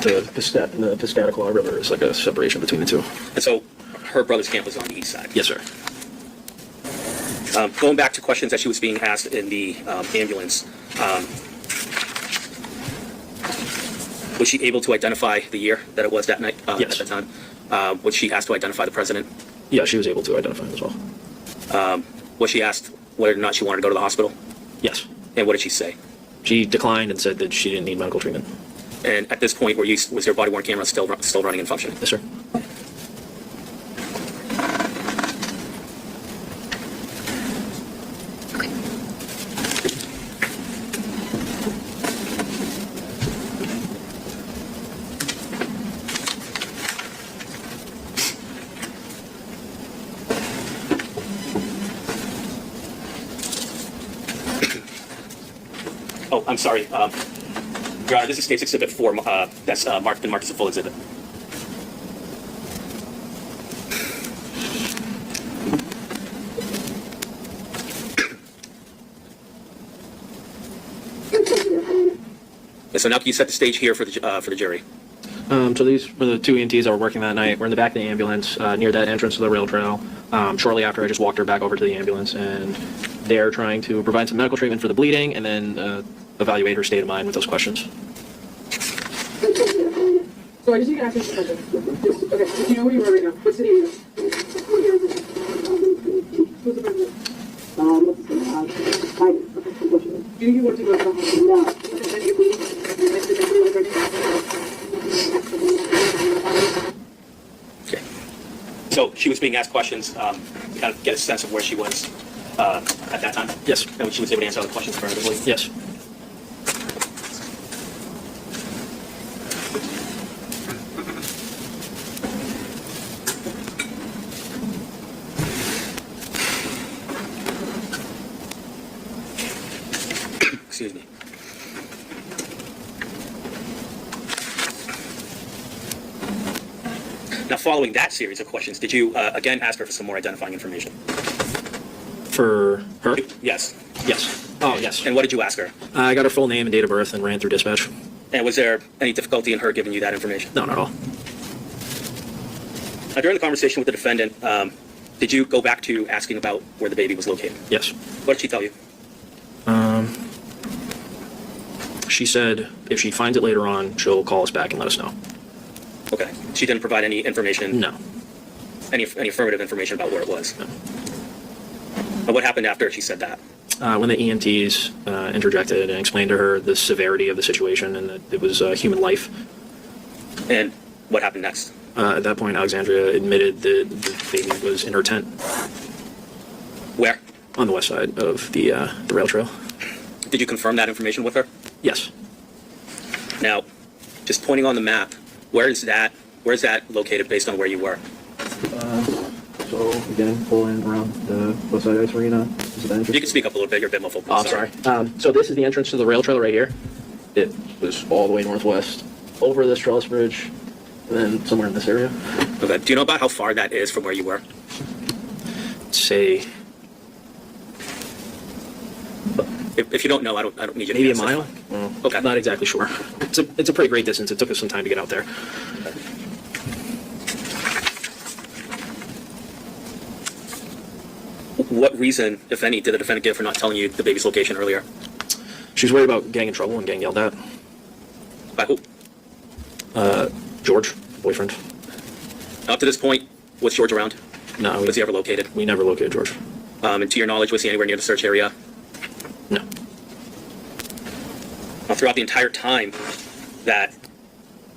Speaker 2: The Piscataqua River is like a separation between the two.
Speaker 1: And so her brother's camp was on the east side?
Speaker 2: Yes, sir.
Speaker 1: Going back to questions that she was being asked in the ambulance, was she able to identify the year that it was that night?
Speaker 2: Yes.
Speaker 1: At the time? Was she asked to identify the president?
Speaker 2: Yeah, she was able to identify him as well.
Speaker 1: Was she asked whether or not she wanted to go to the hospital?
Speaker 2: Yes.
Speaker 1: And what did she say?
Speaker 2: She declined and said that she didn't need medical treatment.
Speaker 1: And at this point, was your body-worn camera still running and functioning?
Speaker 2: Yes, sir.
Speaker 1: Oh, I'm sorry. Your Honor, this is State's Exhibit 4. That's been marked as a full exhibit. So now can you set the stage here for the jury?
Speaker 2: So these were the two EMTs that were working that night. We're in the back of the ambulance near that entrance to the rail trail. Shortly after, I just walked her back over to the ambulance, and they're trying to provide some medical treatment for the bleeding and then evaluate her state of mind with those questions.
Speaker 6: So I just need to ask you a question. Okay, so you know where you are right now. What city are you in? Who's the president? Biden. Do you want to go to the hospital? No. Then you're bleeding.
Speaker 1: Okay. So she was being asked questions, kind of get a sense of where she was at that time?
Speaker 2: Yes.
Speaker 1: And she was able to answer all the questions affirmatively?
Speaker 2: Yes.
Speaker 1: Excuse me. Now, following that series of questions, did you again ask her for some more identifying information?
Speaker 2: For her?
Speaker 1: Yes.
Speaker 2: Yes. Oh, yes.
Speaker 1: And what did you ask her?
Speaker 2: I got her full name and date of birth and ran through dispatch.
Speaker 1: And was there any difficulty in her giving you that information?
Speaker 2: No, not at all.
Speaker 1: During the conversation with the defendant, did you go back to asking about where the baby was located?
Speaker 2: Yes.
Speaker 1: What did she tell you?
Speaker 2: She said if she finds it later on, she'll call us back and let us know.
Speaker 1: Okay. She didn't provide any information?
Speaker 2: No.
Speaker 1: Any affirmative information about where it was?
Speaker 2: No.
Speaker 1: And what happened after she said that?
Speaker 2: When the EMTs interjected and explained to her the severity of the situation and that it was human life.
Speaker 1: And what happened next?
Speaker 2: At that point, Alexandra admitted that the baby was in her tent
Speaker 1: Where?
Speaker 2: on the west side of the rail trail.
Speaker 1: Did you confirm that information with her?
Speaker 2: Yes.
Speaker 1: Now, just pointing on the map, where is that located based on where you were?
Speaker 2: So again, pulling around the west side ice arena. Is the entrance?
Speaker 1: You can speak up a little bit, you're a bit muffled.
Speaker 2: Oh, sorry. So this is the entrance to the rail trail right here. It was all the way northwest, over this trellis bridge, and then somewhere in this area.
Speaker 1: Okay. Do you know about how far that is from where you were?
Speaker 2: Say
Speaker 1: If you don't know, I don't need you to
Speaker 2: maybe a
Speaker 1: answer.
Speaker 2: mile. Well,
Speaker 1: Okay.
Speaker 2: Not exactly sure. It's a pretty great distance. It took us some time to get out there.
Speaker 1: What reason, if any, did the defendant give for not telling you the baby's location earlier?
Speaker 2: She was worried about getting in trouble and getting yelled at.
Speaker 1: By who?
Speaker 2: George, boyfriend.
Speaker 1: Up to this point, was George around?
Speaker 2: No,
Speaker 1: Was he ever located?
Speaker 2: we never located George.
Speaker 1: And to your knowledge, was he anywhere near the search area?
Speaker 2: No.
Speaker 1: Now, throughout the entire time that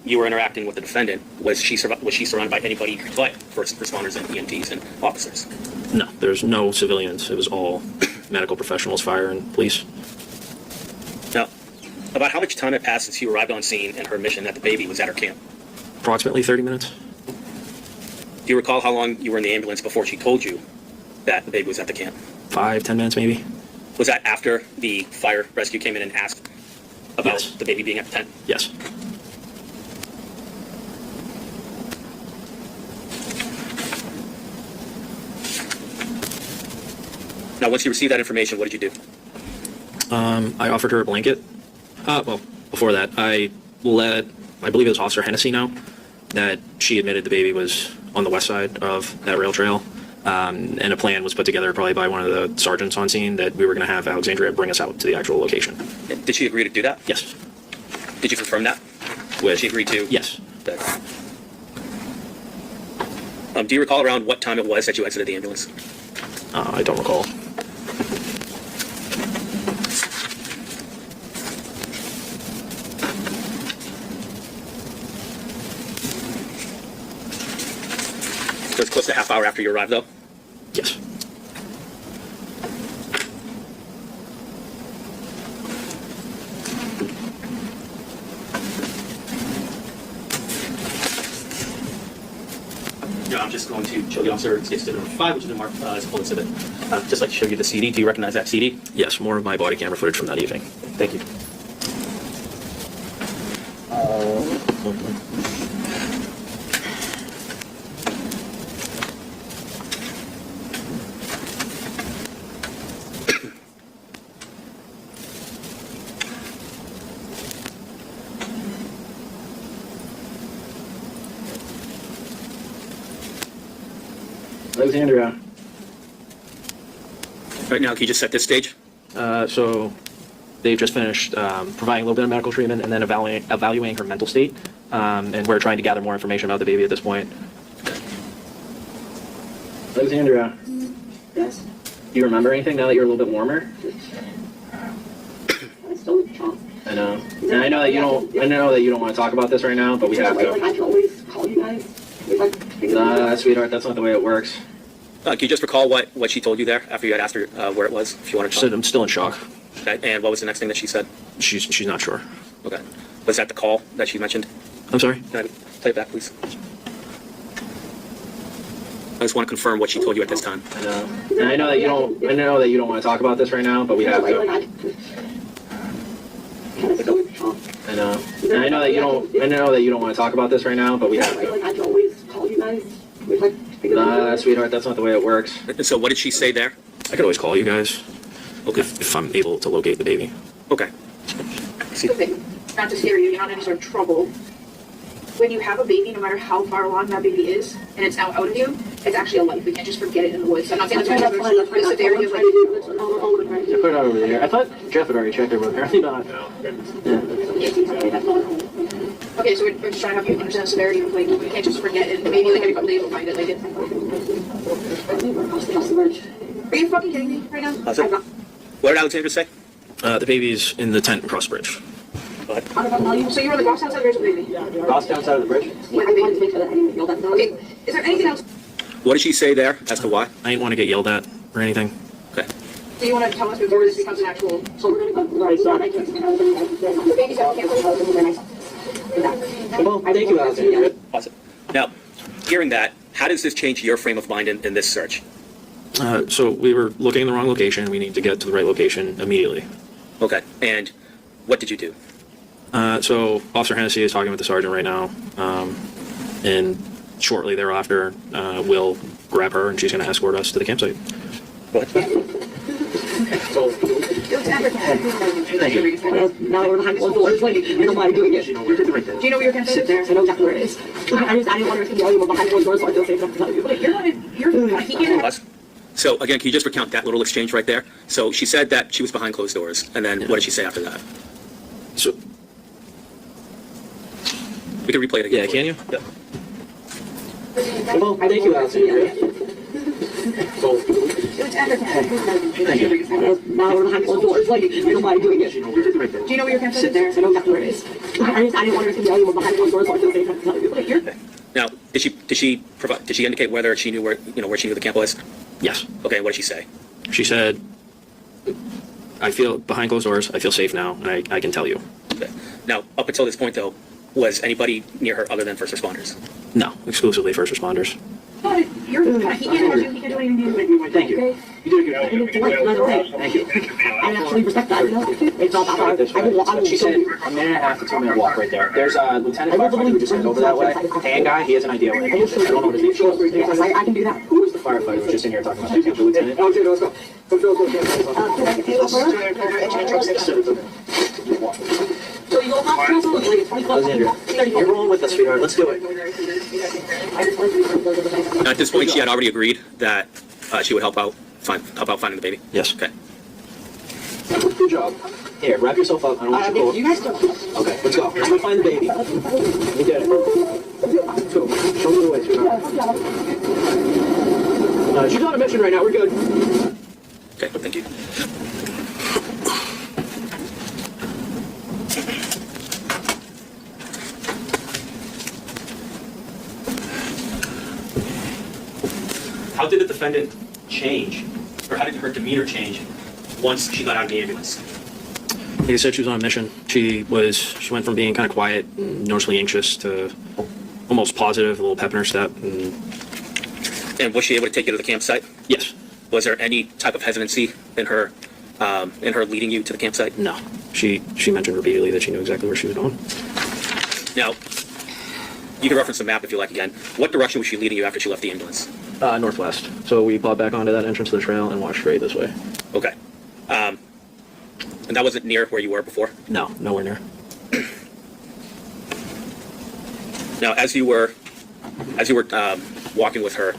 Speaker 1: you were interacting with the defendant, was she surrounded by anybody you could like, first responders and EMTs and officers?
Speaker 2: No, there's no civilians. It was all medical professionals, fire, and police.
Speaker 1: Now, about how much time had passed since you arrived on scene and her admission that the baby was at her camp?
Speaker 2: Approximately 30 minutes.
Speaker 1: Do you recall how long you were in the ambulance before she told you that the baby was at the camp?
Speaker 2: 5-10 minutes, maybe.
Speaker 1: Was that after the fire rescue came in and asked about
Speaker 2: Yes.
Speaker 1: the baby being at the tent?
Speaker 2: Yes.
Speaker 1: Now, once you received that information, what did you do?
Speaker 2: I offered her a blanket. Well, before that, I believe it was Officer Hennessy know that she admitted the baby was on the west side of that rail trail. And a plan was put together probably by one of the sergeants on scene that we were going to have Alexandra bring us out to the actual location.
Speaker 1: Did she agree to do that?
Speaker 2: Yes.
Speaker 1: Did you confirm that?
Speaker 2: With,
Speaker 1: She agreed to?
Speaker 2: Yes.
Speaker 1: That. Do you recall around what time it was that you exited the ambulance?
Speaker 2: I don't recall.
Speaker 1: It was close to a half hour after you arrived, though?
Speaker 2: Yes.
Speaker 1: Yeah, I'm just going to show the officer exhibit number 5, which is marked as a full exhibit. Just like to show you the CD. Do you recognize that CD?
Speaker 2: Yes, more of my body camera footage from that evening.
Speaker 1: Thank you.
Speaker 5: Alexandra.
Speaker 1: Right now, can you just set this stage?
Speaker 2: So they've just finished providing a little bit of medical treatment and then evaluating her mental state. And we're trying to gather more information about the baby at this point.
Speaker 5: Alexandra.
Speaker 6: Yes.
Speaker 5: Do you remember anything now that you're a little bit warmer?
Speaker 6: I still look drunk.
Speaker 5: I know. And I know that you don't. I know that you don't want to talk about this right now, but we have
Speaker 6: Like,
Speaker 5: to.
Speaker 6: I can always call you guys. If I figure it out.
Speaker 5: Sweetheart, that's not the way it works.
Speaker 1: Can you just recall what she told you there after you had asked her where it was, if you want
Speaker 2: She
Speaker 1: to
Speaker 2: said I'm still in shock.
Speaker 1: Okay. And what was the next thing that she said?
Speaker 2: She's not sure.
Speaker 1: Okay. Was that the call that she mentioned?
Speaker 2: I'm sorry?
Speaker 1: Can I play it back, please? I just want to confirm what she told you at this time.
Speaker 5: I know. And I know that you don't. I know that you don't want to talk about this right now, but we have
Speaker 6: Like,
Speaker 5: to.
Speaker 6: I still look drunk.
Speaker 5: I know. And I know that you don't. I know that you don't want to talk about this right now, but we have
Speaker 6: Like,
Speaker 5: to.
Speaker 6: I can always call you guys. If I figure it out.
Speaker 5: Sweetheart, that's not the way it works.
Speaker 1: And so what did she say there?
Speaker 2: I could always call you guys
Speaker 1: Okay.
Speaker 2: if I'm able to locate the baby.
Speaker 1: Okay.
Speaker 4: The thing, not to scare you, you're not in any sort of trouble. When you have a baby, no matter how far along that baby is, and it's now out of you, it's actually a life. We can't just forget it in the woods. I'm not saying that's
Speaker 6: That's fine, that's fine.
Speaker 4: the severity of like,
Speaker 5: Yeah, put it out over there. I thought Jeff had already checked it, but apparently not.
Speaker 4: okay, so we're just trying to have you understand the severity of like, we can't just forget it. Maybe like in a couple days we'll find it. Like, are you fucking kidding me right now?
Speaker 1: How's it? What did Alexandra say?
Speaker 2: The baby's in the tent across the bridge.
Speaker 4: So you were on the box outside the bridge with the baby?
Speaker 5: Cross down side of the bridge.
Speaker 4: With the baby? Okay, is there anything else?
Speaker 1: What did she say there as to why?
Speaker 2: I didn't want to get yelled at or anything.
Speaker 1: Okay.
Speaker 4: Do you want to tell us before this becomes an actual? So we're gonna go. Right, so the baby's out.
Speaker 5: Well, thank you, Alexandra.
Speaker 1: Pause it. Now, hearing that, how does this change your frame of mind in this search?
Speaker 2: So we were looking in the wrong location. We need to get to the right location immediately.
Speaker 1: Okay. And what did you do?
Speaker 2: So Officer Hennessy is talking with the sergeant right now. And shortly thereafter, we'll grab her and she's going to escort us to the campsite.
Speaker 1: What?
Speaker 5: Thank you.
Speaker 6: Now we're behind closed doors. Like, you know why I'm doing it.
Speaker 4: Do you know where your campsite
Speaker 6: Sit
Speaker 4: is?
Speaker 6: there. I know exactly where it is. I didn't want to tell you, but behind closed doors, so I feel safe enough to tell you.
Speaker 4: Wait, you're he can't have.
Speaker 1: Us? So again, can you just recount that little exchange right there? So she said that she was behind closed doors, and then what did she say after that?
Speaker 2: So,
Speaker 1: We can replay it again.
Speaker 2: yeah, can you?
Speaker 1: Yep.
Speaker 5: Well, thank you, Alexandra. Thank you.
Speaker 6: Now we're behind closed doors. Like, you know why I'm doing it.
Speaker 4: Do you know where your campsite
Speaker 6: Sit
Speaker 4: is?
Speaker 6: there. I know exactly where it is. I didn't want to tell you, but behind closed doors, so I feel safe enough to tell you.
Speaker 4: Wait, you're.
Speaker 1: Now, did she indicate whether she knew where she knew the camp was?
Speaker 2: Yes.
Speaker 1: Okay. What did she say?
Speaker 2: She said, I feel behind closed doors. I feel safe now, and I can tell you.
Speaker 1: Okay. Now, up until this point, though, was anybody near her other than first responders?
Speaker 2: No, exclusively first responders.
Speaker 4: You're. He can't hurt you. He can't do anything to you.
Speaker 5: Thank you. You did a good job. Thank you.
Speaker 6: I actually respect that, you know? It's not that hard. I will
Speaker 5: She said a minute and a half to 2 minute walk right there. There's a lieutenant firefighter who just went over that way. Tan guy, he has an idea where it is. I don't know what his name is.
Speaker 6: Yes, I can do that.
Speaker 5: Who was the firefighter who was just in here talking about that? The lieutenant? Oh, let's go.
Speaker 6: Can I get you over?
Speaker 4: So you
Speaker 5: Alexandra, you're rolling with us, sweetheart. Let's do it.
Speaker 1: Now, at this point, she had already agreed that she would help out finding the baby.
Speaker 2: Yes.
Speaker 1: Okay.
Speaker 5: Good job. Here, wrap yourself up. I don't want you to go. Okay, let's go. Let's go find the baby. We get it. Go. Show me the way, sweetheart. She's on a mission right now. We're good.
Speaker 1: Okay. Thank you. How did the defendant change, or how did her demeanor change once she got out of the ambulance?
Speaker 2: Like I said, she was on a mission. She went from being kind of quiet, noticeably anxious, to almost positive, a little pep in her step.
Speaker 1: And was she able to take you to the campsite?
Speaker 2: Yes.
Speaker 1: Was there any type of hesitancy in her leading you to the campsite?
Speaker 2: No. She mentioned repeatedly that she knew exactly where she was going.
Speaker 1: Now, you can reference the map if you like again. What direction was she leading you after she left the ambulance?
Speaker 2: Northwest. So we popped back onto that entrance of the trail and walked straight this way.
Speaker 1: Okay. And that wasn't near where you were before?
Speaker 2: No, nowhere near.
Speaker 1: Now, as you were walking with her,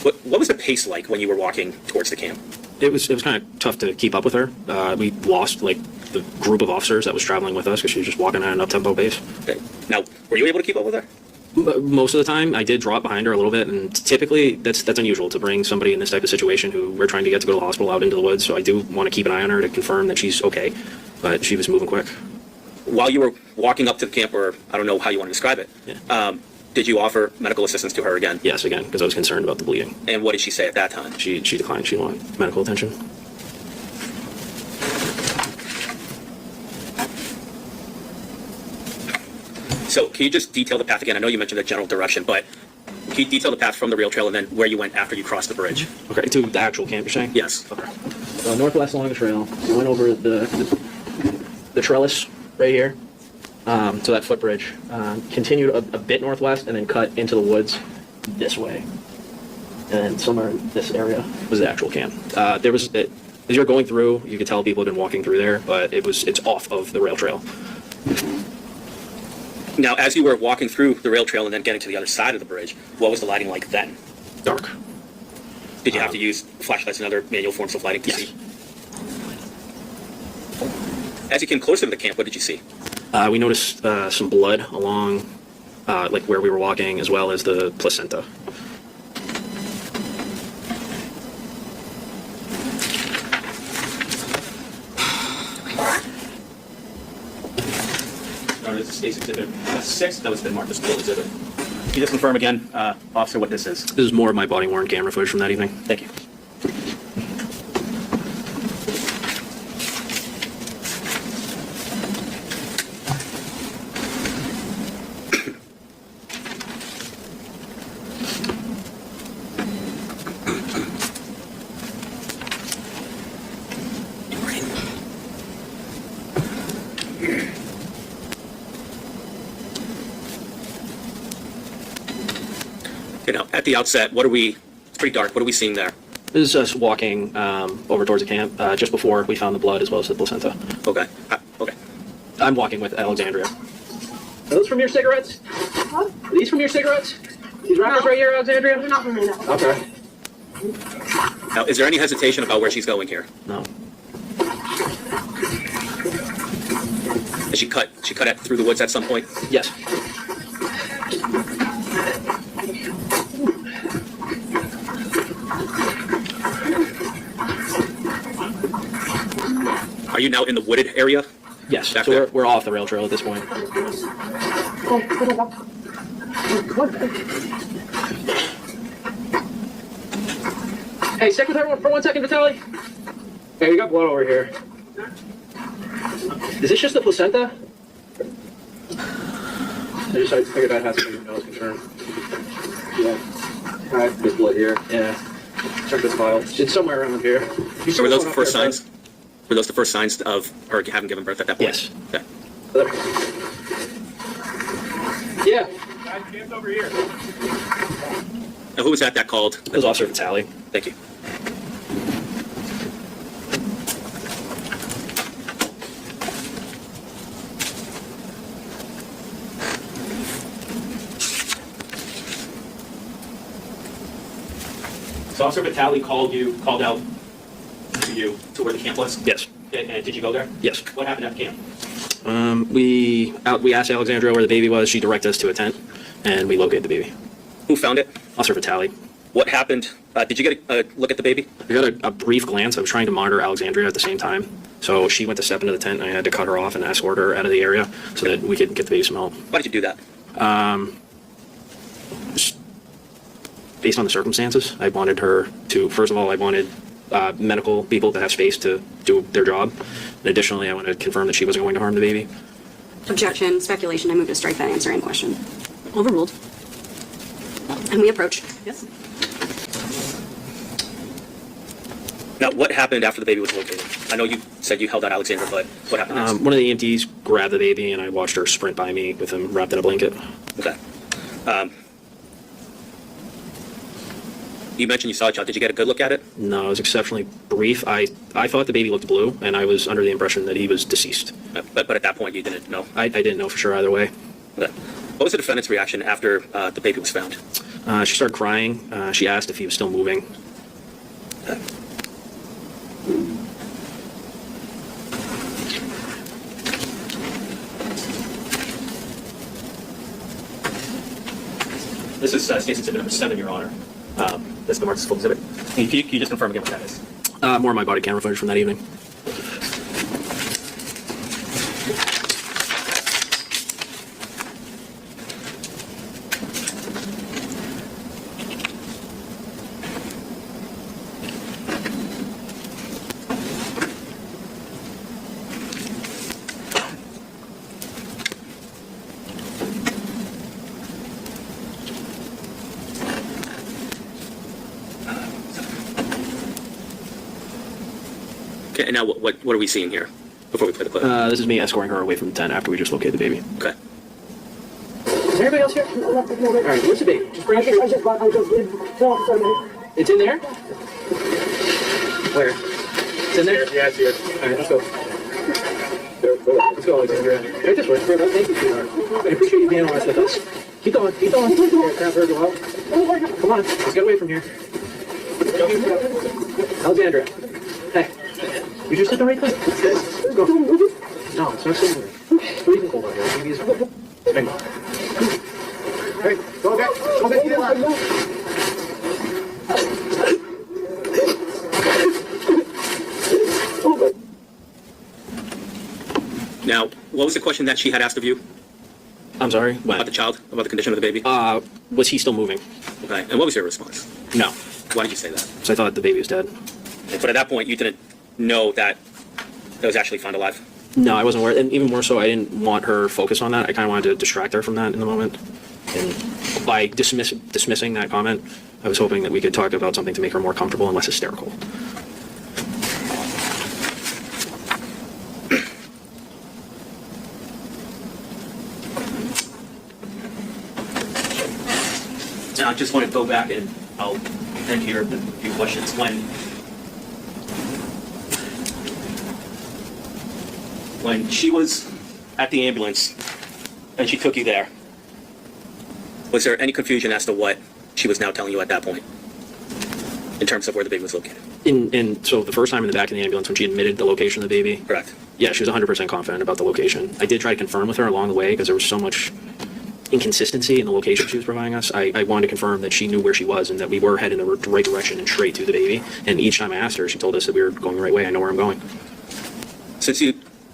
Speaker 1: what was the pace like when you were walking towards the camp?
Speaker 2: It was kind of tough to keep up with her. We lost the group of officers that was traveling with us because she was just walking at an up-tempo pace.
Speaker 1: Okay. Now, were you able to keep up with her?
Speaker 2: Most of the time, I did drop behind her a little bit, and typically that's unusual to bring somebody in this type of situation who we're trying to get to go to the hospital out into the woods. So I do want to keep an eye on her to confirm that she's okay, but she was moving quick.
Speaker 1: While you were walking up to the camp, or I don't know how you want to describe it,
Speaker 2: Yeah.
Speaker 1: did you offer medical assistance to her again?
Speaker 2: Yes, again, because I was concerned about the bleeding.
Speaker 1: And what did she say at that time?
Speaker 2: She declined. She wanted medical attention.
Speaker 1: So can you just detail the path again? I know you mentioned the general direction, but can you detail the path from the rail trail and then where you went after you crossed the bridge?
Speaker 2: Okay, to the actual camp, you're saying?
Speaker 1: Yes.
Speaker 2: Okay. So northwest along the trail, we went over the trellis right here, to that footbridge, continued a bit northwest, and then cut into the woods this way. And then somewhere in this area was the actual camp. As you're going through, you could tell people had been walking through there, but it's off of the rail trail.
Speaker 1: Now, as you were walking through the rail trail and then getting to the other side of the bridge, what was the lighting like then?
Speaker 2: Dark.
Speaker 1: Did you have to use flashlights and other manual forms of lighting to
Speaker 2: Yes.
Speaker 1: see? As you came closer to the camp, what did you see?
Speaker 2: We noticed some blood along where we were walking, as well as the placenta.
Speaker 1: This is case exhibit 6. That was been marked as full exhibit. Can you just confirm again, officer, what this is?
Speaker 2: This is more of my body-worn camera footage from that evening.
Speaker 1: Thank you. At the outset, it's pretty dark, what are we seeing there?
Speaker 2: This is us walking over towards the camp just before we found the blood as well as the placenta.
Speaker 1: Okay, okay.
Speaker 2: I'm walking with Alexandria.
Speaker 5: Are those from your cigarettes?
Speaker 6: Huh?
Speaker 5: Are these from your cigarettes? These wrappers right here, Alexandria?
Speaker 6: They're not for me, no.
Speaker 5: Okay.
Speaker 1: Now, is there any hesitation about where she's going here?
Speaker 2: No.
Speaker 1: Did she cut it through the woods at some point?
Speaker 2: Yes.
Speaker 1: Are you now in the wooded area?
Speaker 2: Yes.
Speaker 1: Back
Speaker 2: So
Speaker 1: there?
Speaker 2: we're off the rail trail at this point.
Speaker 5: Hey, stick with her for 1 second, Vitaly. Hey, we got blood over here. Is this just the placenta? I figured that has something to do with concern. Yeah. Alright, there's blood here. Yeah. Check this file. It's somewhere around here.
Speaker 1: So were those the first signs? Were those the first signs of her having given birth at that point?
Speaker 2: Yes.
Speaker 1: Okay.
Speaker 5: Yeah.
Speaker 7: Guys, over here.
Speaker 1: Now, who was that called?
Speaker 2: It was Officer Vitaly.
Speaker 1: Thank you. So Officer Vitale called out to you to where the camp was?
Speaker 2: Yes.
Speaker 1: And did you go there?
Speaker 2: Yes.
Speaker 1: What happened at the camp?
Speaker 2: We asked Alexandra where the baby was. She directed us to a tent, and we located the baby.
Speaker 1: Who found it?
Speaker 2: Officer Vitale.
Speaker 1: What happened? Did you get a look at the baby?
Speaker 2: I got a brief glance. I was trying to monitor Alexandria at the same time. So she went to step into the tent, and I had to cut her off and escort her out of the area so that we could get the baby some help.
Speaker 1: Why did you do that?
Speaker 2: Just based on the circumstances, I wanted her to, first of all, I wanted medical people to have space to do their job. And additionally, I wanted to confirm that she wasn't going to harm the baby.
Speaker 8: Objection, speculation. I move to strike that answer and question. Overruled. And we approach.
Speaker 3: Yes?
Speaker 1: Now, what happened after the baby was located? I know you said you held out Alexandra, but what happened next?
Speaker 2: One of the EMTs grabbed the baby, and I watched her sprint by me with him wrapped in a blanket.
Speaker 1: Okay. You mentioned you saw a child. Did you get a good look at it?
Speaker 2: No, it was exceptionally brief. I thought the baby looked blue, and I was under the impression that he was deceased.
Speaker 1: But at that point, you didn't know?
Speaker 2: I didn't know for sure either way.
Speaker 1: Okay. What was the defendant's reaction after the baby was found?
Speaker 2: She started crying. She asked if he was still moving.
Speaker 1: Okay. This is State Exhibit number 7, Your Honor. That's the Marxist Full Exhibit. Can you just confirm again what that is?
Speaker 2: More of my body camera footage from that evening.
Speaker 1: Okay, and now what are we seeing here before we play the clip?
Speaker 2: This is me escorting her away from the tent after we just located the baby.
Speaker 1: Okay.
Speaker 5: Is there anybody else here? All right, where's the baby? Just bring it.
Speaker 6: I just did. No, sorry.
Speaker 5: It's in there? Where? It's in there?
Speaker 7: Yeah, I see it.
Speaker 5: All right, let's go. Let's go, Alexandra. Right this way. Thank you, sweetheart. I appreciate you being honest with us. Keep going, keep going. Here, can I have her go out? Come on, let's get away from here. Alexandra. Hey. You're just at the right place. Let's go. No, it's not similar. Freezing cold out here. Maybe it's... Hang on. Hey, go back. Go back to the line.
Speaker 1: Now, what was the question that she had asked of you
Speaker 2: I'm sorry? When?
Speaker 1: about the child, about the condition of the baby?
Speaker 2: Was he still moving?
Speaker 1: Okay, and what was your response?
Speaker 2: No.
Speaker 1: Why did you say that?
Speaker 2: So I thought the baby was dead.
Speaker 1: But at that point, you didn't know that it was actually found alive?
Speaker 2: No, I wasn't aware. And even more so, I didn't want her focused on that. I kind of wanted to distract her from that in the moment. And by dismissing that comment, I was hoping that we could talk about something to make her more comfortable and less hysterical.
Speaker 1: Now, I just want to go back and I'll end here with a few questions. When she was at the ambulance and she took you there, was there any confusion as to what she was now telling you at that point in terms of where the baby was located?
Speaker 2: So the first time in the back of the ambulance when she admitted the location of the baby,
Speaker 1: Correct.
Speaker 2: yeah, she was 100% confident about the location. I did try to confirm with her along the way because there was so much inconsistency in the location she was providing us. I wanted to confirm that she knew where she was and that we were heading in the right direction and straight to the baby. And each time I asked her, she told us that we were going the right way. I know where I'm going.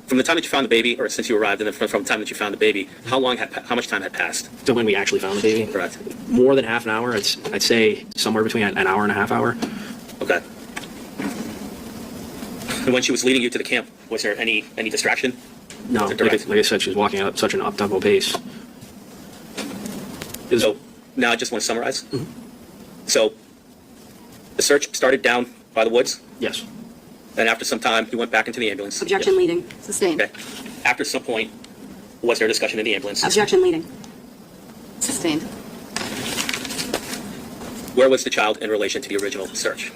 Speaker 1: From the time that you found the baby, or since you arrived, and then from the time that you found the baby, how much time had passed?
Speaker 2: So when we actually found the baby,
Speaker 1: Correct.
Speaker 2: more than half an hour. I'd say somewhere between an hour and a half hour.
Speaker 1: Okay. And when she was leading you to the camp, was there any distraction?
Speaker 2: No,
Speaker 1: Was it
Speaker 2: like
Speaker 1: direct?
Speaker 2: I said, she was walking at such an up-tempo pace.
Speaker 1: So now I just want to summarize. So the search started down by the woods,
Speaker 2: Yes.
Speaker 1: and after some time, you went back into the ambulance.
Speaker 8: Objection
Speaker 2: Yes.
Speaker 8: leading.
Speaker 3: Sustained.
Speaker 1: Okay. After some point, was there a discussion in the ambulance?
Speaker 8: Objection leading.
Speaker 3: Sustained.
Speaker 1: Where was the child in relation to the original search?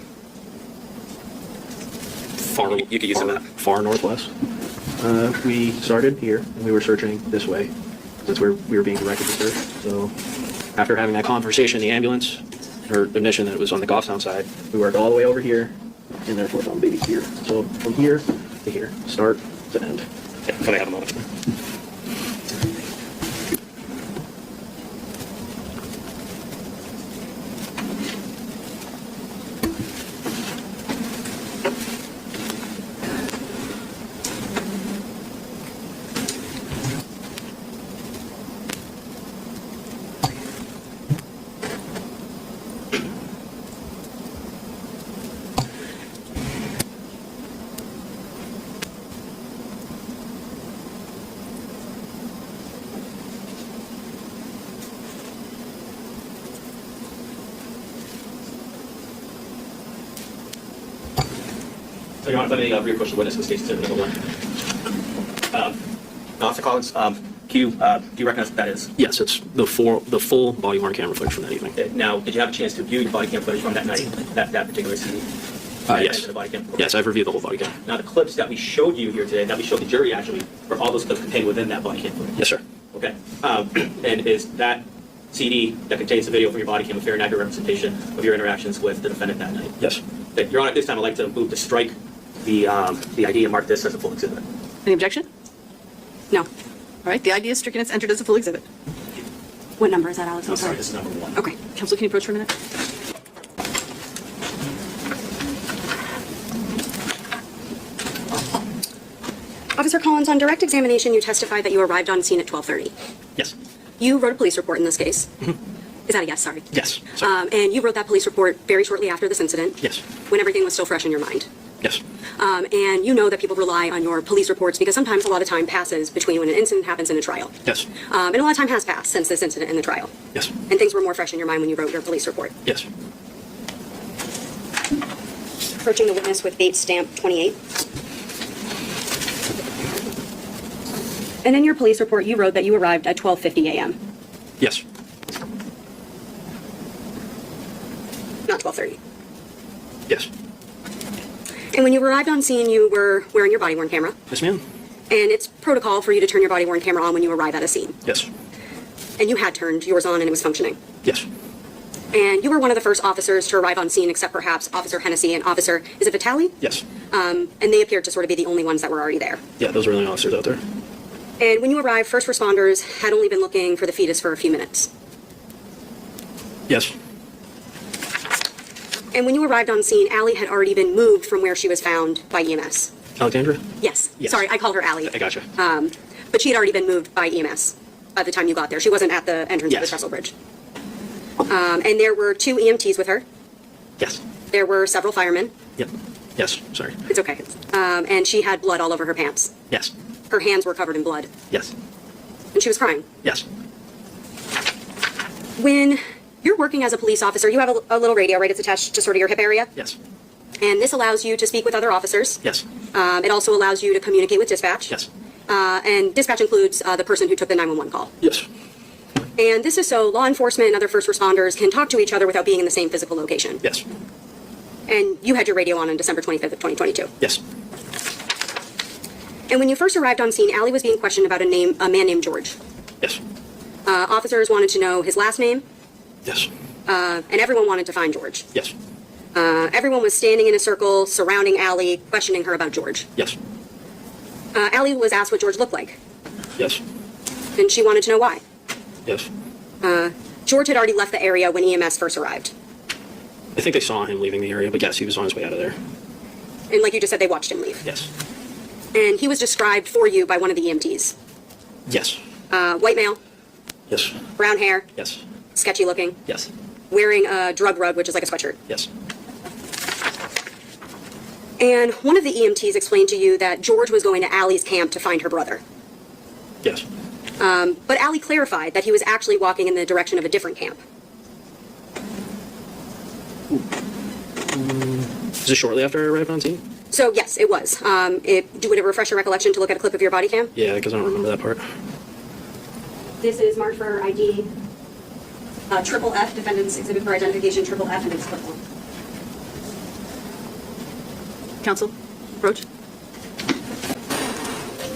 Speaker 2: Far,
Speaker 1: You could use a map.
Speaker 2: Far northwest. We started here, and we were searching this way. That's where we were being directed to search. So after having that conversation in the ambulance, her admission that it was on the Goffstown side. We worked all the way over here, and therefore found baby here. So from here to here, start to end.
Speaker 1: Can I have a moment? So, Your Honor, let me reapproach the witness in this case, Exhibit number 1. Officer Collins, do you recognize what that is?
Speaker 2: Yes, it's the full body-worn camera footage from that evening.
Speaker 1: Now, did you have a chance to view the body cam footage from that night, that particular scene?
Speaker 2: Yes.
Speaker 1: The body cam?
Speaker 2: Yes, I've reviewed the whole body cam.
Speaker 1: Now, the clips that we showed you here today, that we showed the jury actually, were all those clips contained within that body cam footage?
Speaker 2: Yes, sir.
Speaker 1: Okay. And is that CD that contains the video from your body cam a fair and accurate representation of your interactions with the defendant that night?
Speaker 2: Yes.
Speaker 1: Okay, Your Honor, at this time, I'd like to move to strike the ID and mark this as a full exhibit.
Speaker 3: Any objection?
Speaker 8: No.
Speaker 3: All right, the ID is stricken, it's entered as a full exhibit.
Speaker 8: What number is that, Alex?
Speaker 1: I'm
Speaker 8: I'm
Speaker 1: sorry,
Speaker 8: sorry.
Speaker 1: this is number 1.
Speaker 8: Okay.
Speaker 3: Counsel, can you approach for a minute?
Speaker 8: Officer Collins, on direct examination, you testified that you arrived on scene at 12:30.
Speaker 2: Yes.
Speaker 8: You wrote a police report in this case. Is that a yes? Sorry.
Speaker 2: Yes. Sorry.
Speaker 8: And you wrote that police report very shortly after this incident.
Speaker 2: Yes.
Speaker 8: When everything was still fresh in your mind.
Speaker 2: Yes.
Speaker 8: And you know that people rely on your police reports because sometimes a lot of time passes between when an incident happens and a trial.
Speaker 2: Yes.
Speaker 8: And a lot of time has passed since this incident and the trial.
Speaker 2: Yes.
Speaker 8: And things were more fresh in your mind when you wrote your police report.
Speaker 2: Yes.
Speaker 8: Approaching the witness with date stamp 28. And in your police report, you wrote that you arrived at 12:50 a.m.
Speaker 2: Yes.
Speaker 8: Not 12:30.
Speaker 2: Yes.
Speaker 8: And when you arrived on scene, you were wearing your body-worn camera.
Speaker 2: Yes, ma'am.
Speaker 8: And it's protocol for you to turn your body-worn camera on when you arrive at a scene.
Speaker 2: Yes.
Speaker 8: And you had turned yours on and it was functioning.
Speaker 2: Yes.
Speaker 8: And you were one of the first officers to arrive on scene, except perhaps Officer Hennessy and Officer, is it Vitale?
Speaker 2: Yes.
Speaker 8: And they appeared to sort of be the only ones that were already there.
Speaker 2: Yeah, those were the only officers out there.
Speaker 8: And when you arrived, first responders had only been looking for the fetus for a few minutes.
Speaker 2: Yes.
Speaker 8: And when you arrived on scene, Allie had already been moved from where she was found by EMS.
Speaker 2: Alexandra?
Speaker 8: Yes.
Speaker 2: Yes.
Speaker 8: Sorry, I called her Allie.
Speaker 2: I gotcha.
Speaker 8: But she had already been moved by EMS by the time you got there. She wasn't at the entrance of the
Speaker 2: Yes.
Speaker 8: trestle bridge. And there were 2 EMTs with her.
Speaker 2: Yes.
Speaker 8: There were several firemen.
Speaker 2: Yep. Yes. Sorry.
Speaker 8: It's okay. And she had blood all over her pants.
Speaker 2: Yes.
Speaker 8: Her hands were covered in blood.
Speaker 2: Yes.
Speaker 8: And she was crying.
Speaker 2: Yes.
Speaker 8: When you're working as a police officer, you have a little radio, right? It's attached to sort of your hip area.
Speaker 2: Yes.
Speaker 8: And this allows you to speak with other officers.
Speaker 2: Yes.
Speaker 8: It also allows you to communicate with dispatch.
Speaker 2: Yes.
Speaker 8: And dispatch includes the person who took the 911 call.
Speaker 2: Yes.
Speaker 8: And this is so law enforcement and other first responders can talk to each other without being in the same physical location.
Speaker 2: Yes.
Speaker 8: And you had your radio on December 25th of 2022.
Speaker 2: Yes.
Speaker 8: And when you first arrived on scene, Allie was being questioned about a man named George.
Speaker 2: Yes.
Speaker 8: Officers wanted to know his last name,
Speaker 2: Yes.
Speaker 8: and everyone wanted to find George.
Speaker 2: Yes.
Speaker 8: Everyone was standing in a circle surrounding Allie, questioning her about George.
Speaker 2: Yes.
Speaker 8: Allie was asked what George looked like,
Speaker 2: Yes.
Speaker 8: and she wanted to know why.
Speaker 2: Yes.
Speaker 8: George had already left the area when EMS first arrived.
Speaker 2: I think they saw him leaving the area, but yes, he was on his way out of there.
Speaker 8: And like you just said, they watched him leave.
Speaker 2: Yes.
Speaker 8: And he was described for you by one of the EMTs.
Speaker 2: Yes.
Speaker 8: White male,
Speaker 2: Yes.
Speaker 8: brown hair,
Speaker 2: Yes.
Speaker 8: sketchy looking,
Speaker 2: Yes.
Speaker 8: wearing a drug rug, which is like a sweatshirt.
Speaker 2: Yes.
Speaker 8: And one of the EMTs explained to you that George was going to Allie's camp to find her brother.
Speaker 2: Yes.
Speaker 8: But Allie clarified that he was actually walking in the direction of a different camp.
Speaker 2: Was it shortly after I arrived on scene?
Speaker 8: So yes, it was. Would it refresh your recollection to look at a clip of your body cam?
Speaker 2: Yeah, because I don't remember that part.
Speaker 8: This is marked for ID, triple F, defendant's exhibit for identification, triple F, and it's clip 1. Counsel, approach.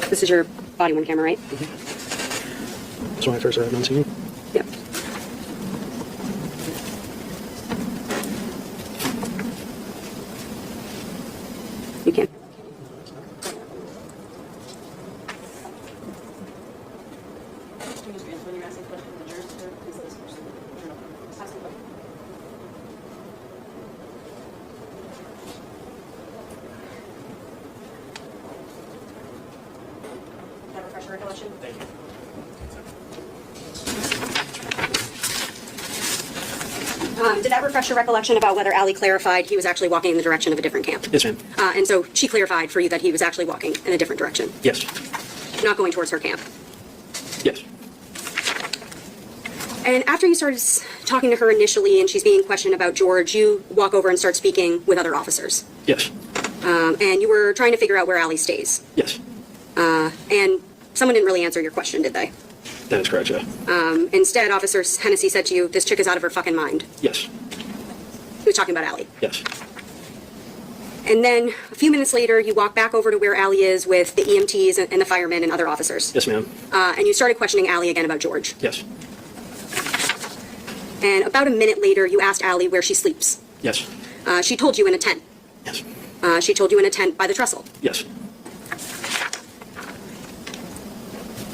Speaker 8: This is your body-worn camera, right?
Speaker 2: That's when I first arrived on scene.
Speaker 8: Yep. You can. That refresh your recollection?
Speaker 1: Thank you.
Speaker 8: Did that refresh your recollection about whether Allie clarified he was actually walking in the direction of a different camp?
Speaker 2: Yes, ma'am.
Speaker 8: And so she clarified for you that he was actually walking in a different direction,
Speaker 2: Yes.
Speaker 8: not going towards her camp.
Speaker 2: Yes.
Speaker 8: And after you started talking to her initially and she's being questioned about George, you walk over and start speaking with other officers.
Speaker 2: Yes.
Speaker 8: And you were trying to figure out where Allie stays.
Speaker 2: Yes.
Speaker 8: And someone didn't really answer your question, did they?
Speaker 2: That is correct, yeah.
Speaker 8: Instead, Officer Hennessy said to you, this chick is out of her fucking mind.
Speaker 2: Yes.
Speaker 8: He was talking about Allie.
Speaker 2: Yes.
Speaker 8: And then a few minutes later, you walk back over to where Allie is with the EMTs and the firemen and other officers.
Speaker 2: Yes, ma'am.
Speaker 8: And you started questioning Allie again about George.
Speaker 2: Yes.
Speaker 8: And about a minute later, you asked Allie where she sleeps.
Speaker 2: Yes.
Speaker 8: She told you in a tent.
Speaker 2: Yes.
Speaker 8: She told you in a tent by the trestle.
Speaker 2: Yes.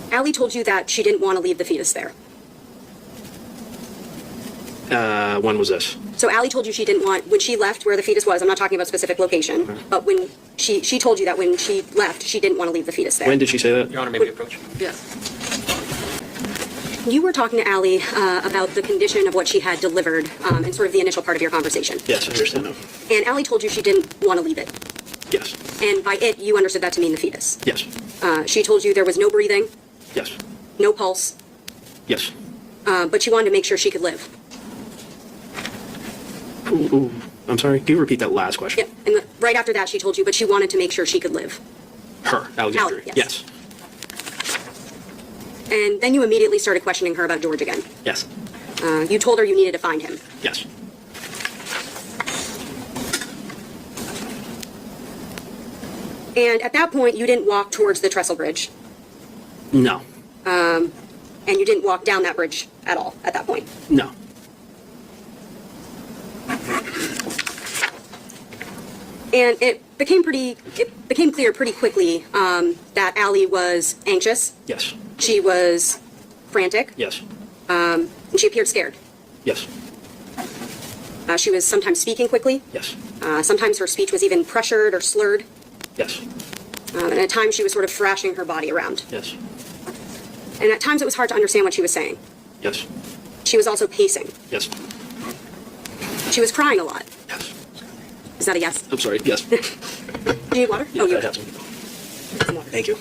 Speaker 8: Allie told you that she didn't want to leave the fetus there.
Speaker 2: When was this?
Speaker 8: So Allie told you she didn't want, when she left where the fetus was, I'm not talking about specific location, but when she told you that when she left, she didn't want to leave the fetus there.
Speaker 2: When did she say that?
Speaker 1: Your Honor, may we approach?
Speaker 3: Yes.
Speaker 8: You were talking to Allie about the condition of what she had delivered in sort of the initial part of your conversation.
Speaker 2: Yes, I understand now.
Speaker 8: And Allie told you she didn't want to leave it.
Speaker 2: Yes.
Speaker 8: And by it, you understood that to mean the fetus.
Speaker 2: Yes.
Speaker 8: She told you there was no breathing,
Speaker 2: Yes.
Speaker 8: no pulse,
Speaker 2: Yes.
Speaker 8: but she wanted to make sure she could live.
Speaker 2: Ooh. I'm sorry. Can you repeat that last question?
Speaker 8: Yep. And right after that, she told you, but she wanted to make sure she could live.
Speaker 2: Her, Alexandra.
Speaker 8: Allie, yes. And then you immediately started questioning her about George again.
Speaker 2: Yes.
Speaker 8: You told her you needed to find him.
Speaker 2: Yes.
Speaker 8: And at that point, you didn't walk towards the trestle bridge,
Speaker 2: No.
Speaker 8: and you didn't walk down that bridge at all at that point.
Speaker 2: No.
Speaker 8: And it became clear pretty quickly that Allie was anxious.
Speaker 2: Yes.
Speaker 8: She was frantic.
Speaker 2: Yes.
Speaker 8: And she appeared scared.
Speaker 2: Yes.
Speaker 8: She was sometimes speaking quickly.
Speaker 2: Yes.
Speaker 8: Sometimes her speech was even pressured or slurred.
Speaker 2: Yes.
Speaker 8: And at times she was sort of thrashing her body around.
Speaker 2: Yes.
Speaker 8: And at times it was hard to understand what she was saying.
Speaker 2: Yes.
Speaker 8: She was also pacing.
Speaker 2: Yes.
Speaker 8: She was crying a lot.
Speaker 2: Yes.
Speaker 8: Is that a yes?
Speaker 2: I'm sorry. Yes.
Speaker 8: Do you need water?
Speaker 2: Yeah,
Speaker 8: you
Speaker 2: I have some.
Speaker 8: some water.
Speaker 2: Thank you.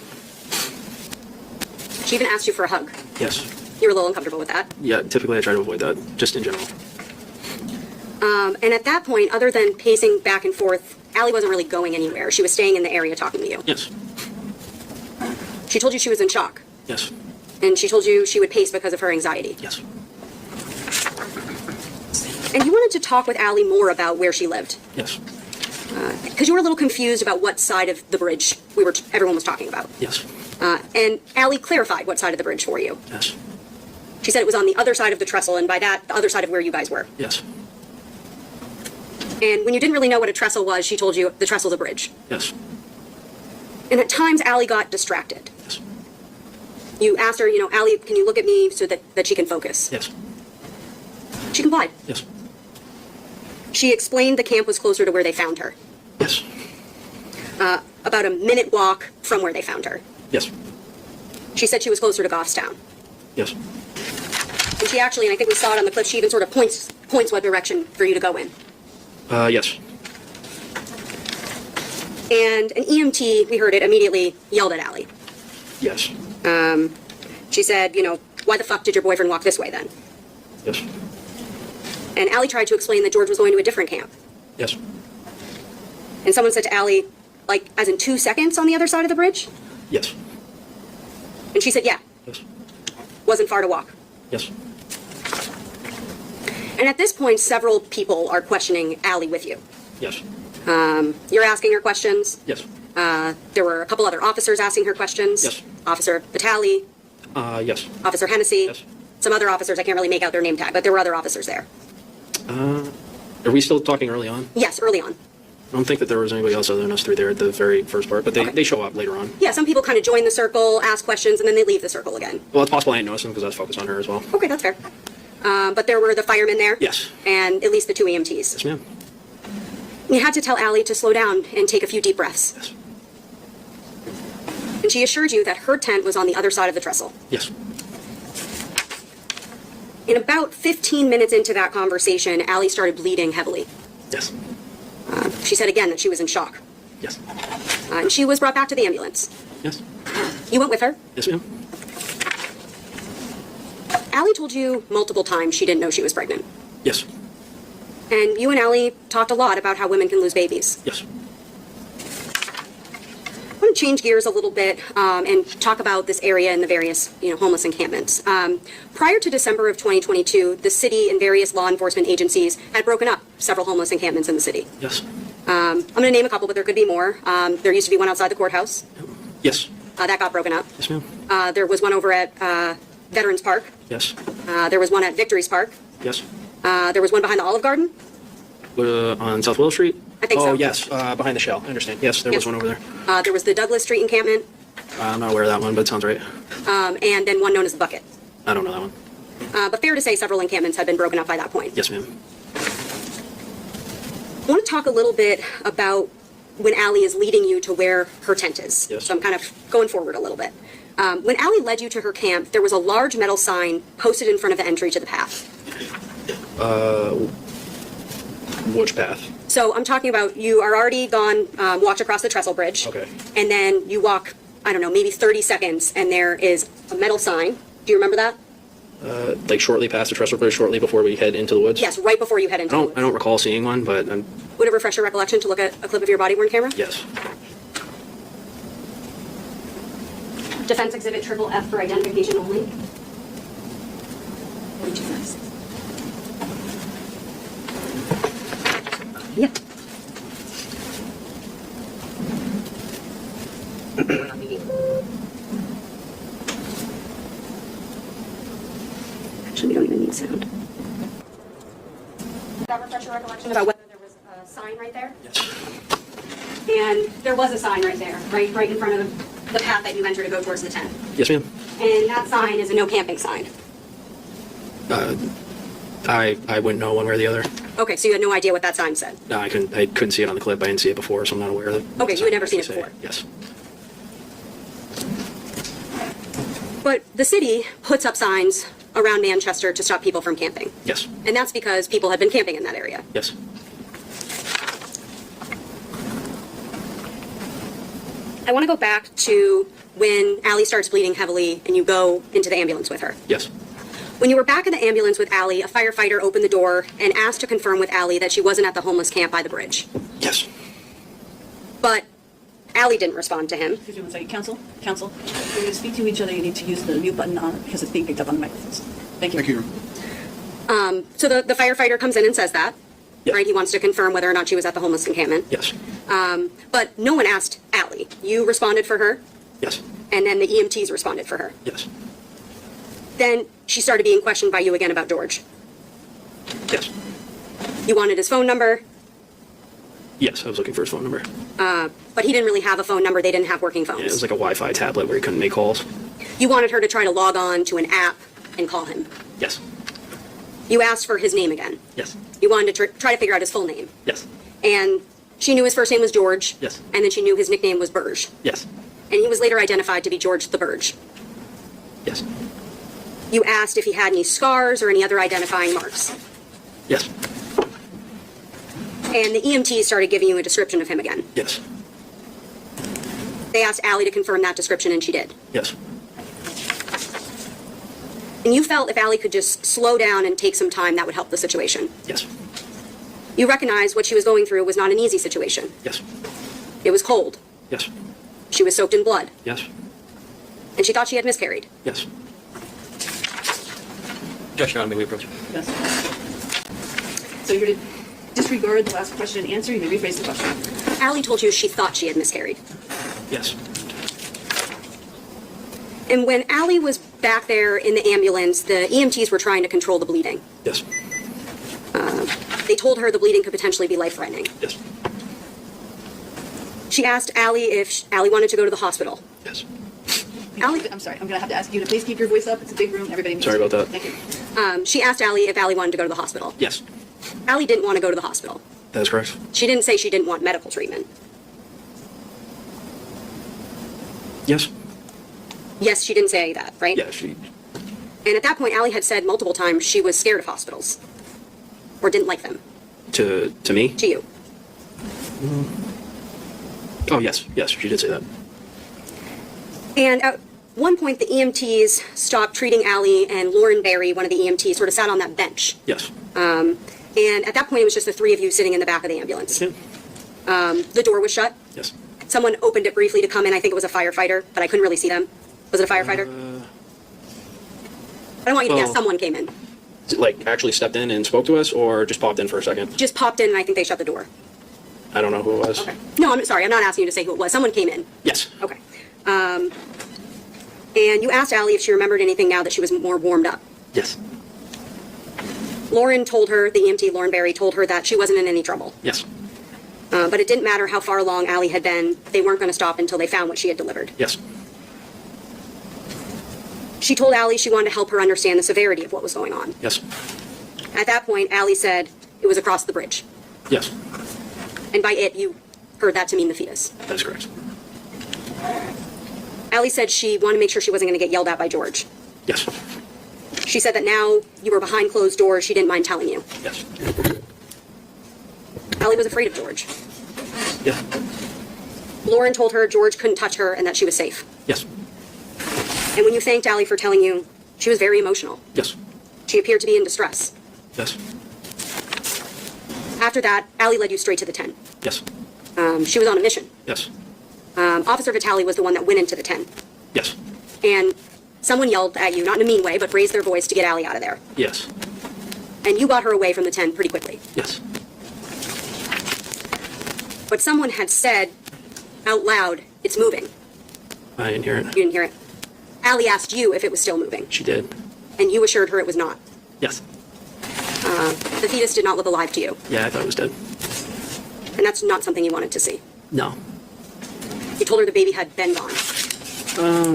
Speaker 8: She even asked you for a hug.
Speaker 2: Yes.
Speaker 8: You were a little uncomfortable with that.
Speaker 2: Yeah, typically I try to avoid that, just in general.
Speaker 8: And at that point, other than pacing back and forth, Allie wasn't really going anywhere. She was staying in the area talking to you.
Speaker 2: Yes.
Speaker 8: She told you she was in shock.
Speaker 2: Yes.
Speaker 8: And she told you she would pace because of her anxiety.
Speaker 2: Yes.
Speaker 8: And you wanted to talk with Allie more about where she lived.
Speaker 2: Yes.
Speaker 8: Because you were a little confused about what side of the bridge everyone was talking about.
Speaker 2: Yes.
Speaker 8: And Allie clarified what side of the bridge for you.
Speaker 2: Yes.
Speaker 8: She said it was on the other side of the trestle, and by that, the other side of where you guys were.
Speaker 2: Yes.
Speaker 8: And when you didn't really know what a trestle was, she told you the trestle's a bridge.
Speaker 2: Yes.
Speaker 8: And at times, Allie got distracted.
Speaker 2: Yes.
Speaker 8: You asked her, Allie, can you look at me so that she can focus?
Speaker 2: Yes.
Speaker 8: She complied.
Speaker 2: Yes.
Speaker 8: She explained the camp was closer to where they found her.
Speaker 2: Yes.
Speaker 8: About a minute walk from where they found her.
Speaker 2: Yes.
Speaker 8: She said she was closer to Goffstown.
Speaker 2: Yes.
Speaker 8: And she actually, and I think we saw it on the clip, she even sort of points what direction for you to go in.
Speaker 2: Yes.
Speaker 8: And an EMT, we heard it, immediately yelled at Allie.
Speaker 2: Yes.
Speaker 8: She said, why the fuck did your boyfriend walk this way then?
Speaker 2: Yes.
Speaker 8: And Allie tried to explain that George was going to a different camp.
Speaker 2: Yes.
Speaker 8: And someone said to Allie, like, as in 2 seconds on the other side of the bridge?
Speaker 2: Yes.
Speaker 8: And she said, yeah,
Speaker 2: Yes.
Speaker 8: wasn't far to walk.
Speaker 2: Yes.
Speaker 8: And at this point, several people are questioning Allie with you.
Speaker 2: Yes.
Speaker 8: You're asking her questions.
Speaker 2: Yes.
Speaker 8: There were a couple other officers asking her questions.
Speaker 2: Yes.
Speaker 8: Officer Vitale,
Speaker 2: Yes.
Speaker 8: Officer Hennessy,
Speaker 2: Yes.
Speaker 8: some other officers, I can't really make out their name tag, but there were other officers there.
Speaker 2: Are we still talking early on?
Speaker 8: Yes, early on.
Speaker 2: I don't think that there was anybody else other than us three there at the very first part, but they show up later on.
Speaker 8: Yeah, some people kind of join the circle, ask questions, and then they leave the circle again.
Speaker 2: Well, it's possible I didn't notice them because I was focused on her as well.
Speaker 8: Okay, that's fair. But there were the firemen there?
Speaker 2: Yes.
Speaker 8: And at least the 2 EMTs?
Speaker 2: Yes, ma'am.
Speaker 8: You had to tell Allie to slow down and take a few deep breaths.
Speaker 2: Yes.
Speaker 8: And she assured you that her tent was on the other side of the trestle.
Speaker 2: Yes.
Speaker 8: In about 15 minutes into that conversation, Allie started bleeding heavily.
Speaker 2: Yes.
Speaker 8: She said again that she was in shock.
Speaker 2: Yes.
Speaker 8: And she was brought back to the ambulance.
Speaker 2: Yes.
Speaker 8: You went with her?
Speaker 2: Yes, ma'am.
Speaker 8: Allie told you multiple times she didn't know she was pregnant.
Speaker 2: Yes.
Speaker 8: And you and Allie talked a lot about how women can lose babies.
Speaker 2: Yes.
Speaker 8: I want to change gears a little bit and talk about this area and the various, homeless encampments. Prior to December of 2022, the city and various law enforcement agencies had broken up several homeless encampments in the city.
Speaker 2: Yes.
Speaker 8: I'm going to name a couple, but there could be more. There used to be one outside the courthouse.
Speaker 2: Yes.
Speaker 8: That got broken up.
Speaker 2: Yes, ma'am.
Speaker 8: There was one over at Veterans Park.
Speaker 2: Yes.
Speaker 8: There was one at Victory's Park.
Speaker 2: Yes.
Speaker 8: There was one behind the Olive Garden.
Speaker 2: On South Willow Street?
Speaker 8: I think so.
Speaker 2: Oh, yes. Behind the shell. I understand. Yes, there was
Speaker 8: Yes.
Speaker 2: one over there.
Speaker 8: There was the Douglas Street encampment,
Speaker 2: I'm not aware of that one, but it sounds right.
Speaker 8: and then one known as the Bucket.
Speaker 2: I don't know that one.
Speaker 8: But fair to say several encampments had been broken up by that point.
Speaker 2: Yes, ma'am.
Speaker 8: I want to talk a little bit about when Allie is leading you to where her tent is.
Speaker 2: Yes.
Speaker 8: So I'm kind of going forward a little bit. When Allie led you to her camp, there was a large metal sign posted in front of the entry to the path.
Speaker 2: Which path?
Speaker 8: So I'm talking about you are already gone, walked across the trestle bridge.
Speaker 2: Okay.
Speaker 8: And then you walk, I don't know, maybe 30 seconds, and there is a metal sign. Do you remember that?
Speaker 2: Like shortly past the trestle bridge, shortly before we head into the woods?
Speaker 8: Yes, right before you head into the woods.
Speaker 2: I don't recall seeing one, but
Speaker 8: Would it refresh your recollection to look at a clip of your body-worn camera?
Speaker 2: yes.
Speaker 8: Defense Exhibit F for identification only. Yeah. Actually, we don't even need sound. Does that refresh your recollection about whether there was a sign right there?
Speaker 2: Yes.
Speaker 8: And there was a sign right there, right in front of the path that you enter to go towards the tent.
Speaker 2: Yes, ma'am.
Speaker 8: And that sign is a no camping sign.
Speaker 2: I wouldn't know one way or the other.
Speaker 8: Okay, so you had no idea what that sign said?
Speaker 2: No, I couldn't see it on the clip. I didn't see it before, so I'm not aware of it.
Speaker 8: Okay, you had never seen it before?
Speaker 2: Yes.
Speaker 8: But the city puts up signs around Manchester to stop people from camping.
Speaker 2: Yes.
Speaker 8: And that's because people had been camping in that area.
Speaker 2: Yes.
Speaker 8: I want to go back to when Allie starts bleeding heavily and you go into the ambulance with her.
Speaker 2: Yes.
Speaker 8: When you were back in the ambulance with Allie, a firefighter opened the door and asked to confirm with Allie that she wasn't at the homeless camp by the bridge.
Speaker 2: Yes.
Speaker 8: But Allie didn't respond to him.
Speaker 6: Excuse me one second. Counsel? When you speak to each other, you need to use the mute button on because it's being picked up on the microphones. Thank you.
Speaker 7: Thank you.
Speaker 8: So the firefighter comes in and says that.
Speaker 2: Yes.
Speaker 8: Right? He wants to confirm whether or not she was at the homeless encampment.
Speaker 2: Yes.
Speaker 8: But no one asked Allie. You responded for her,
Speaker 2: Yes.
Speaker 8: and then the EMTs responded for her.
Speaker 2: Yes.
Speaker 8: Then she started being questioned by you again about George.
Speaker 2: Yes.
Speaker 8: You wanted his phone number,
Speaker 2: Yes, I was looking for his phone number.
Speaker 8: but he didn't really have a phone number. They didn't have working phones.
Speaker 2: Yeah, it was like a Wi-Fi tablet where he couldn't make calls.
Speaker 8: You wanted her to try to log on to an app and call him.
Speaker 2: Yes.
Speaker 8: You asked for his name again.
Speaker 2: Yes.
Speaker 8: You wanted to try to figure out his full name.
Speaker 2: Yes.
Speaker 8: And she knew his first name was George.
Speaker 2: Yes.
Speaker 8: And then she knew his nickname was Burge.
Speaker 2: Yes.
Speaker 8: And he was later identified to be George the Burge.
Speaker 2: Yes.
Speaker 8: You asked if he had any scars or any other identifying marks.
Speaker 2: Yes.
Speaker 8: And the EMTs started giving you a description of him again.
Speaker 2: Yes.
Speaker 8: They asked Allie to confirm that description, and she did.
Speaker 2: Yes.
Speaker 8: And you felt if Allie could just slow down and take some time, that would help the situation.
Speaker 2: Yes.
Speaker 8: You recognized what she was going through was not an easy situation.
Speaker 2: Yes.
Speaker 8: It was cold.
Speaker 2: Yes.
Speaker 8: She was soaked in blood.
Speaker 2: Yes.
Speaker 8: And she thought she had miscarried.
Speaker 2: Yes.
Speaker 1: Judge, Your Honor, may we approach?
Speaker 6: Yes. So you're going to disregard the last question and answer? You may rephrase the question.
Speaker 8: Allie told you she thought she had miscarried.
Speaker 2: Yes.
Speaker 8: And when Allie was back there in the ambulance, the EMTs were trying to control the bleeding.
Speaker 2: Yes.
Speaker 8: They told her the bleeding could potentially be life-threatening.
Speaker 2: Yes.
Speaker 8: She asked Allie if Allie wanted to go to the hospital.
Speaker 2: Yes.
Speaker 3: Allie, I'm sorry, I'm gonna have to ask you to please keep your voice up. It's a big room, everybody needs
Speaker 2: Sorry
Speaker 3: to-
Speaker 2: about that.
Speaker 3: Thank you.
Speaker 8: She asked Allie if Allie wanted to go to the hospital.
Speaker 2: Yes.
Speaker 8: Allie didn't want to go to the hospital.
Speaker 2: That is correct.
Speaker 8: She didn't say she didn't want medical treatment.
Speaker 2: Yes.
Speaker 8: Yes, she didn't say that, right?
Speaker 2: Yeah, she,
Speaker 8: And at that point, Allie had said multiple times she was scared of hospitals. Or didn't like them.
Speaker 2: to me?
Speaker 8: To you.
Speaker 2: Oh, yes. Yes, she did say that.
Speaker 8: And at one point, the EMTs stopped treating Allie, and Lauren Barry, one of the EMTs, sort of sat on that bench.
Speaker 2: Yes.
Speaker 8: And at that point, it was just the three of you sitting in the back of the ambulance.
Speaker 2: Yeah.
Speaker 8: The door was shut.
Speaker 2: Yes.
Speaker 8: Someone opened it briefly to come in. I think it was a firefighter, but I couldn't really see them. Was it a firefighter? I don't want you to guess.
Speaker 2: well-
Speaker 8: Someone came in.
Speaker 2: Like, actually stepped in and spoke to us, or just popped in for a second?
Speaker 8: Just popped in, and I think they shut the door.
Speaker 2: I don't know who it was.
Speaker 8: Okay. No, I'm sorry. I'm not asking you to say who it was. Someone came in.
Speaker 2: Yes.
Speaker 8: Okay. And you asked Allie if she remembered anything now that she was more warmed up.
Speaker 2: Yes.
Speaker 8: Lauren told her, the EMT, Lauren Barry, told her that she wasn't in any trouble.
Speaker 2: Yes.
Speaker 8: But it didn't matter how far along Allie had been. They weren't going to stop until they found what she had delivered.
Speaker 2: Yes.
Speaker 8: She told Allie she wanted to help her understand the severity of what was going on.
Speaker 2: Yes.
Speaker 8: At that point, Allie said it was across the bridge.
Speaker 2: Yes.
Speaker 8: And by it, you heard that to mean the fetus.
Speaker 2: That is correct.
Speaker 8: Allie said she wanted to make sure she wasn't going to get yelled at by George.
Speaker 2: Yes.
Speaker 8: She said that now you were behind closed doors, she didn't mind telling you.
Speaker 2: Yes.
Speaker 8: Allie was afraid of George.
Speaker 2: Yeah.
Speaker 8: Lauren told her George couldn't touch her and that she was safe.
Speaker 2: Yes.
Speaker 8: And when you thanked Allie for telling you, she was very emotional.
Speaker 2: Yes.
Speaker 8: She appeared to be in distress.
Speaker 2: Yes.
Speaker 8: After that, Allie led you straight to the tent.
Speaker 2: Yes.
Speaker 8: She was on a mission.
Speaker 2: Yes.
Speaker 8: Officer Vitale was the one that went into the tent.
Speaker 2: Yes.
Speaker 8: And someone yelled at you, not in a mean way, but raised their voice to get Allie out of there.
Speaker 2: Yes.
Speaker 8: And you got her away from the tent pretty quickly.
Speaker 2: Yes.
Speaker 8: But someone had said out loud, it's moving.
Speaker 2: I didn't hear it.
Speaker 8: You didn't hear it. Allie asked you if it was still moving,
Speaker 2: She did.
Speaker 8: and you assured her it was not.
Speaker 2: Yes.
Speaker 8: The fetus did not look alive to you,
Speaker 2: Yeah, I thought it was dead.
Speaker 8: and that's not something you wanted to see.
Speaker 2: No.
Speaker 8: You told her the baby had been gone,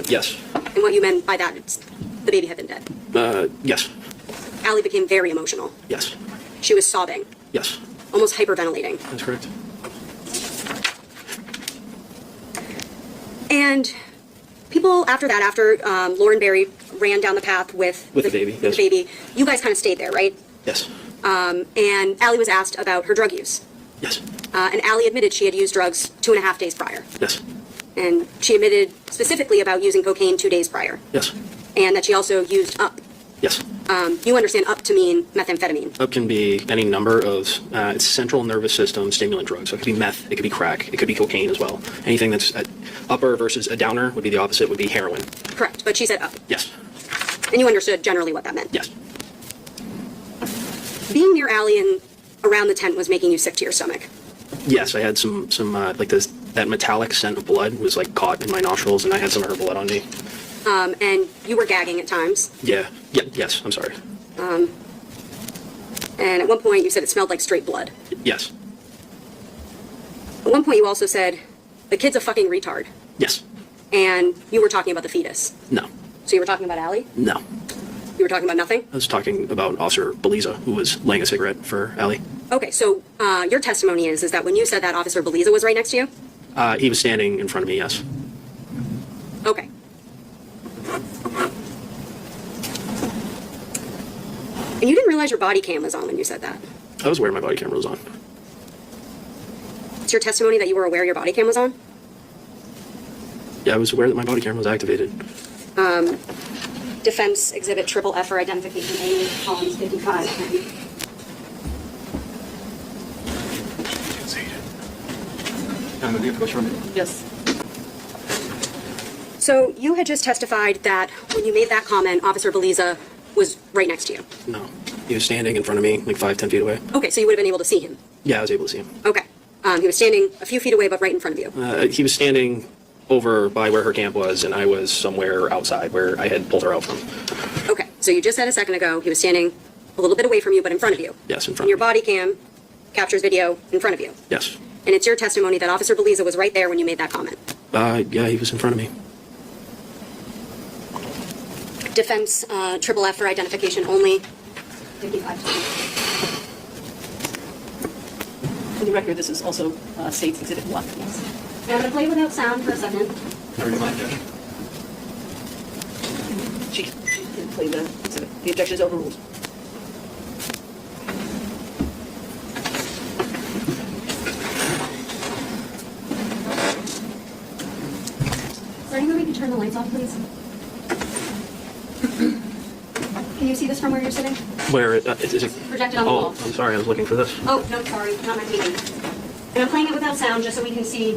Speaker 2: Yes.
Speaker 8: and what you meant by that is the baby had been dead.
Speaker 2: Yes.
Speaker 8: Allie became very emotional.
Speaker 2: Yes.
Speaker 8: She was sobbing,
Speaker 2: Yes.
Speaker 8: almost hyperventilating.
Speaker 2: That's correct.
Speaker 8: And people after that, after Lauren Barry ran down the path with
Speaker 2: With the baby,
Speaker 8: with
Speaker 2: yes.
Speaker 8: the baby, you guys kind of stayed there, right?
Speaker 2: Yes.
Speaker 8: And Allie was asked about her drug use.
Speaker 2: Yes.
Speaker 8: And Allie admitted she had used drugs 2.5 days prior.
Speaker 2: Yes.
Speaker 8: And she admitted specifically about using cocaine 2 days prior.
Speaker 2: Yes.
Speaker 8: And that she also used up.
Speaker 2: Yes.
Speaker 8: You understand up to mean methamphetamine.
Speaker 2: Up can be any number of central nervous system stimulant drugs. So it could be meth, it could be crack, it could be cocaine as well. Anything that's upper versus a downer would be the opposite, would be heroin.
Speaker 8: Correct, but she said up.
Speaker 2: Yes.
Speaker 8: And you understood generally what that meant.
Speaker 2: Yes.
Speaker 8: Being near Allie and around the tent was making you sick to your stomach.
Speaker 2: Yes, I had some like that metallic scent of blood was like caught in my nostrils, and I had some of her blood on me.
Speaker 8: And you were gagging at times.
Speaker 2: Yeah. Yes. I'm sorry.
Speaker 8: And at one point you said it smelled like straight blood.
Speaker 2: Yes.
Speaker 8: At one point you also said, the kid's a fucking retard.
Speaker 2: Yes.
Speaker 8: And you were talking about the fetus.
Speaker 2: No.
Speaker 8: So you were talking about Allie?
Speaker 2: No.
Speaker 8: You were talking about nothing?
Speaker 2: I was talking about Officer Beliza, who was laying a cigarette for Allie.
Speaker 8: Okay, so your testimony is that when you said that Officer Beliza was right next to you?
Speaker 2: He was standing in front of me, yes.
Speaker 8: Okay. And you didn't realize your body cam was on when you said that.
Speaker 2: I was aware my body camera was on.
Speaker 8: It's your testimony that you were aware your body cam was on?
Speaker 2: Yeah, I was aware that my body camera was activated.
Speaker 8: Defense Exhibit Triple F for Identification A, columns 55.
Speaker 3: Yes.
Speaker 8: So you had just testified that when you made that comment, Officer Beliza was right next to you.
Speaker 2: No. He was standing in front of me, like 5-10 feet away.
Speaker 8: Okay, so you would have been able to see him.
Speaker 2: Yeah, I was able to see him.
Speaker 8: Okay. He was standing a few feet away, but right in front of you.
Speaker 2: He was standing over by where her camp was, and I was somewhere outside where I had pulled her out from.
Speaker 8: Okay, so you just said a second ago he was standing a little bit away from you, but in front of you.
Speaker 2: Yes, in front
Speaker 8: And your
Speaker 2: of me.
Speaker 8: body cam captures video in front of you.
Speaker 2: Yes.
Speaker 8: And it's your testimony that Officer Beliza was right there when you made that comment.
Speaker 2: Yeah, he was in front of me.
Speaker 8: Defense, triple F for identification only. 55.
Speaker 3: For the record, this is also State's Exhibit 1.
Speaker 8: Yes. Now I'm going to play without sound for a second.
Speaker 3: She didn't play the exhibit. The objection is overruled.
Speaker 8: Is there any way we can turn the lights off, please? Can you see this from where you're sitting?
Speaker 2: Where is it?
Speaker 8: Projected on the wall.
Speaker 2: I'm sorry, I was looking for this.
Speaker 8: Oh, no, sorry, not my TV. And I'm playing it without sound just so we can see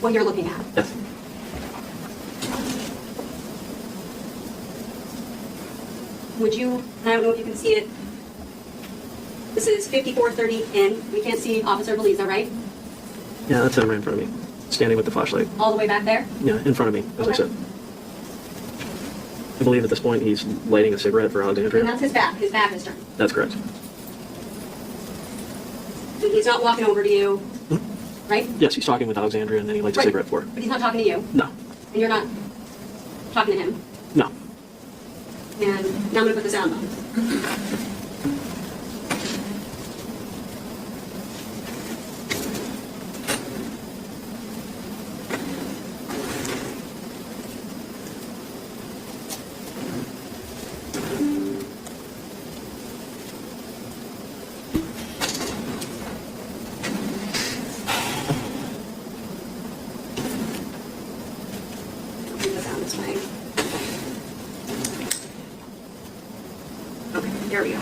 Speaker 8: what you're looking at.
Speaker 2: Yes.
Speaker 8: Would you, I don't know if you can see it. This is 5430 in. We can't see Officer Beliza, right?
Speaker 2: Yeah, that's him right in front of me, standing with the flashlight.
Speaker 8: All the way back there?
Speaker 2: Yeah, in front of me, as I
Speaker 8: Okay.
Speaker 2: said. I believe at this point he's lighting a cigarette for Alexandria.
Speaker 8: And that's his back. His back is turned.
Speaker 2: That's correct.
Speaker 8: And he's not walking over to you, right?
Speaker 2: Yes, he's talking with Alexandria and then he lights a
Speaker 8: Right.
Speaker 2: cigarette for her.
Speaker 8: But he's not talking to you.
Speaker 2: No.
Speaker 8: And you're not talking to him.
Speaker 2: No.
Speaker 8: And now I'm going to put the sound on. Keep the sound this way. Okay, there we go.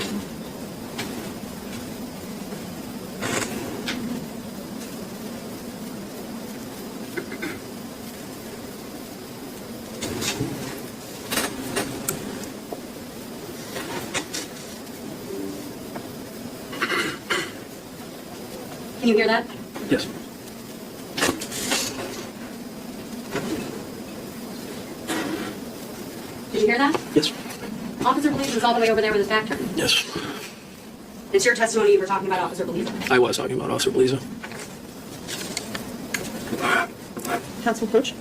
Speaker 8: Can you hear that?
Speaker 2: Yes.
Speaker 8: Did you hear that?
Speaker 2: Yes.
Speaker 8: Officer Beliza is all the way over there with his back turned.
Speaker 2: Yes.
Speaker 8: It's your testimony you were talking about Officer Beliza.
Speaker 2: I was talking about Officer Beliza.
Speaker 3: Counsel Coach?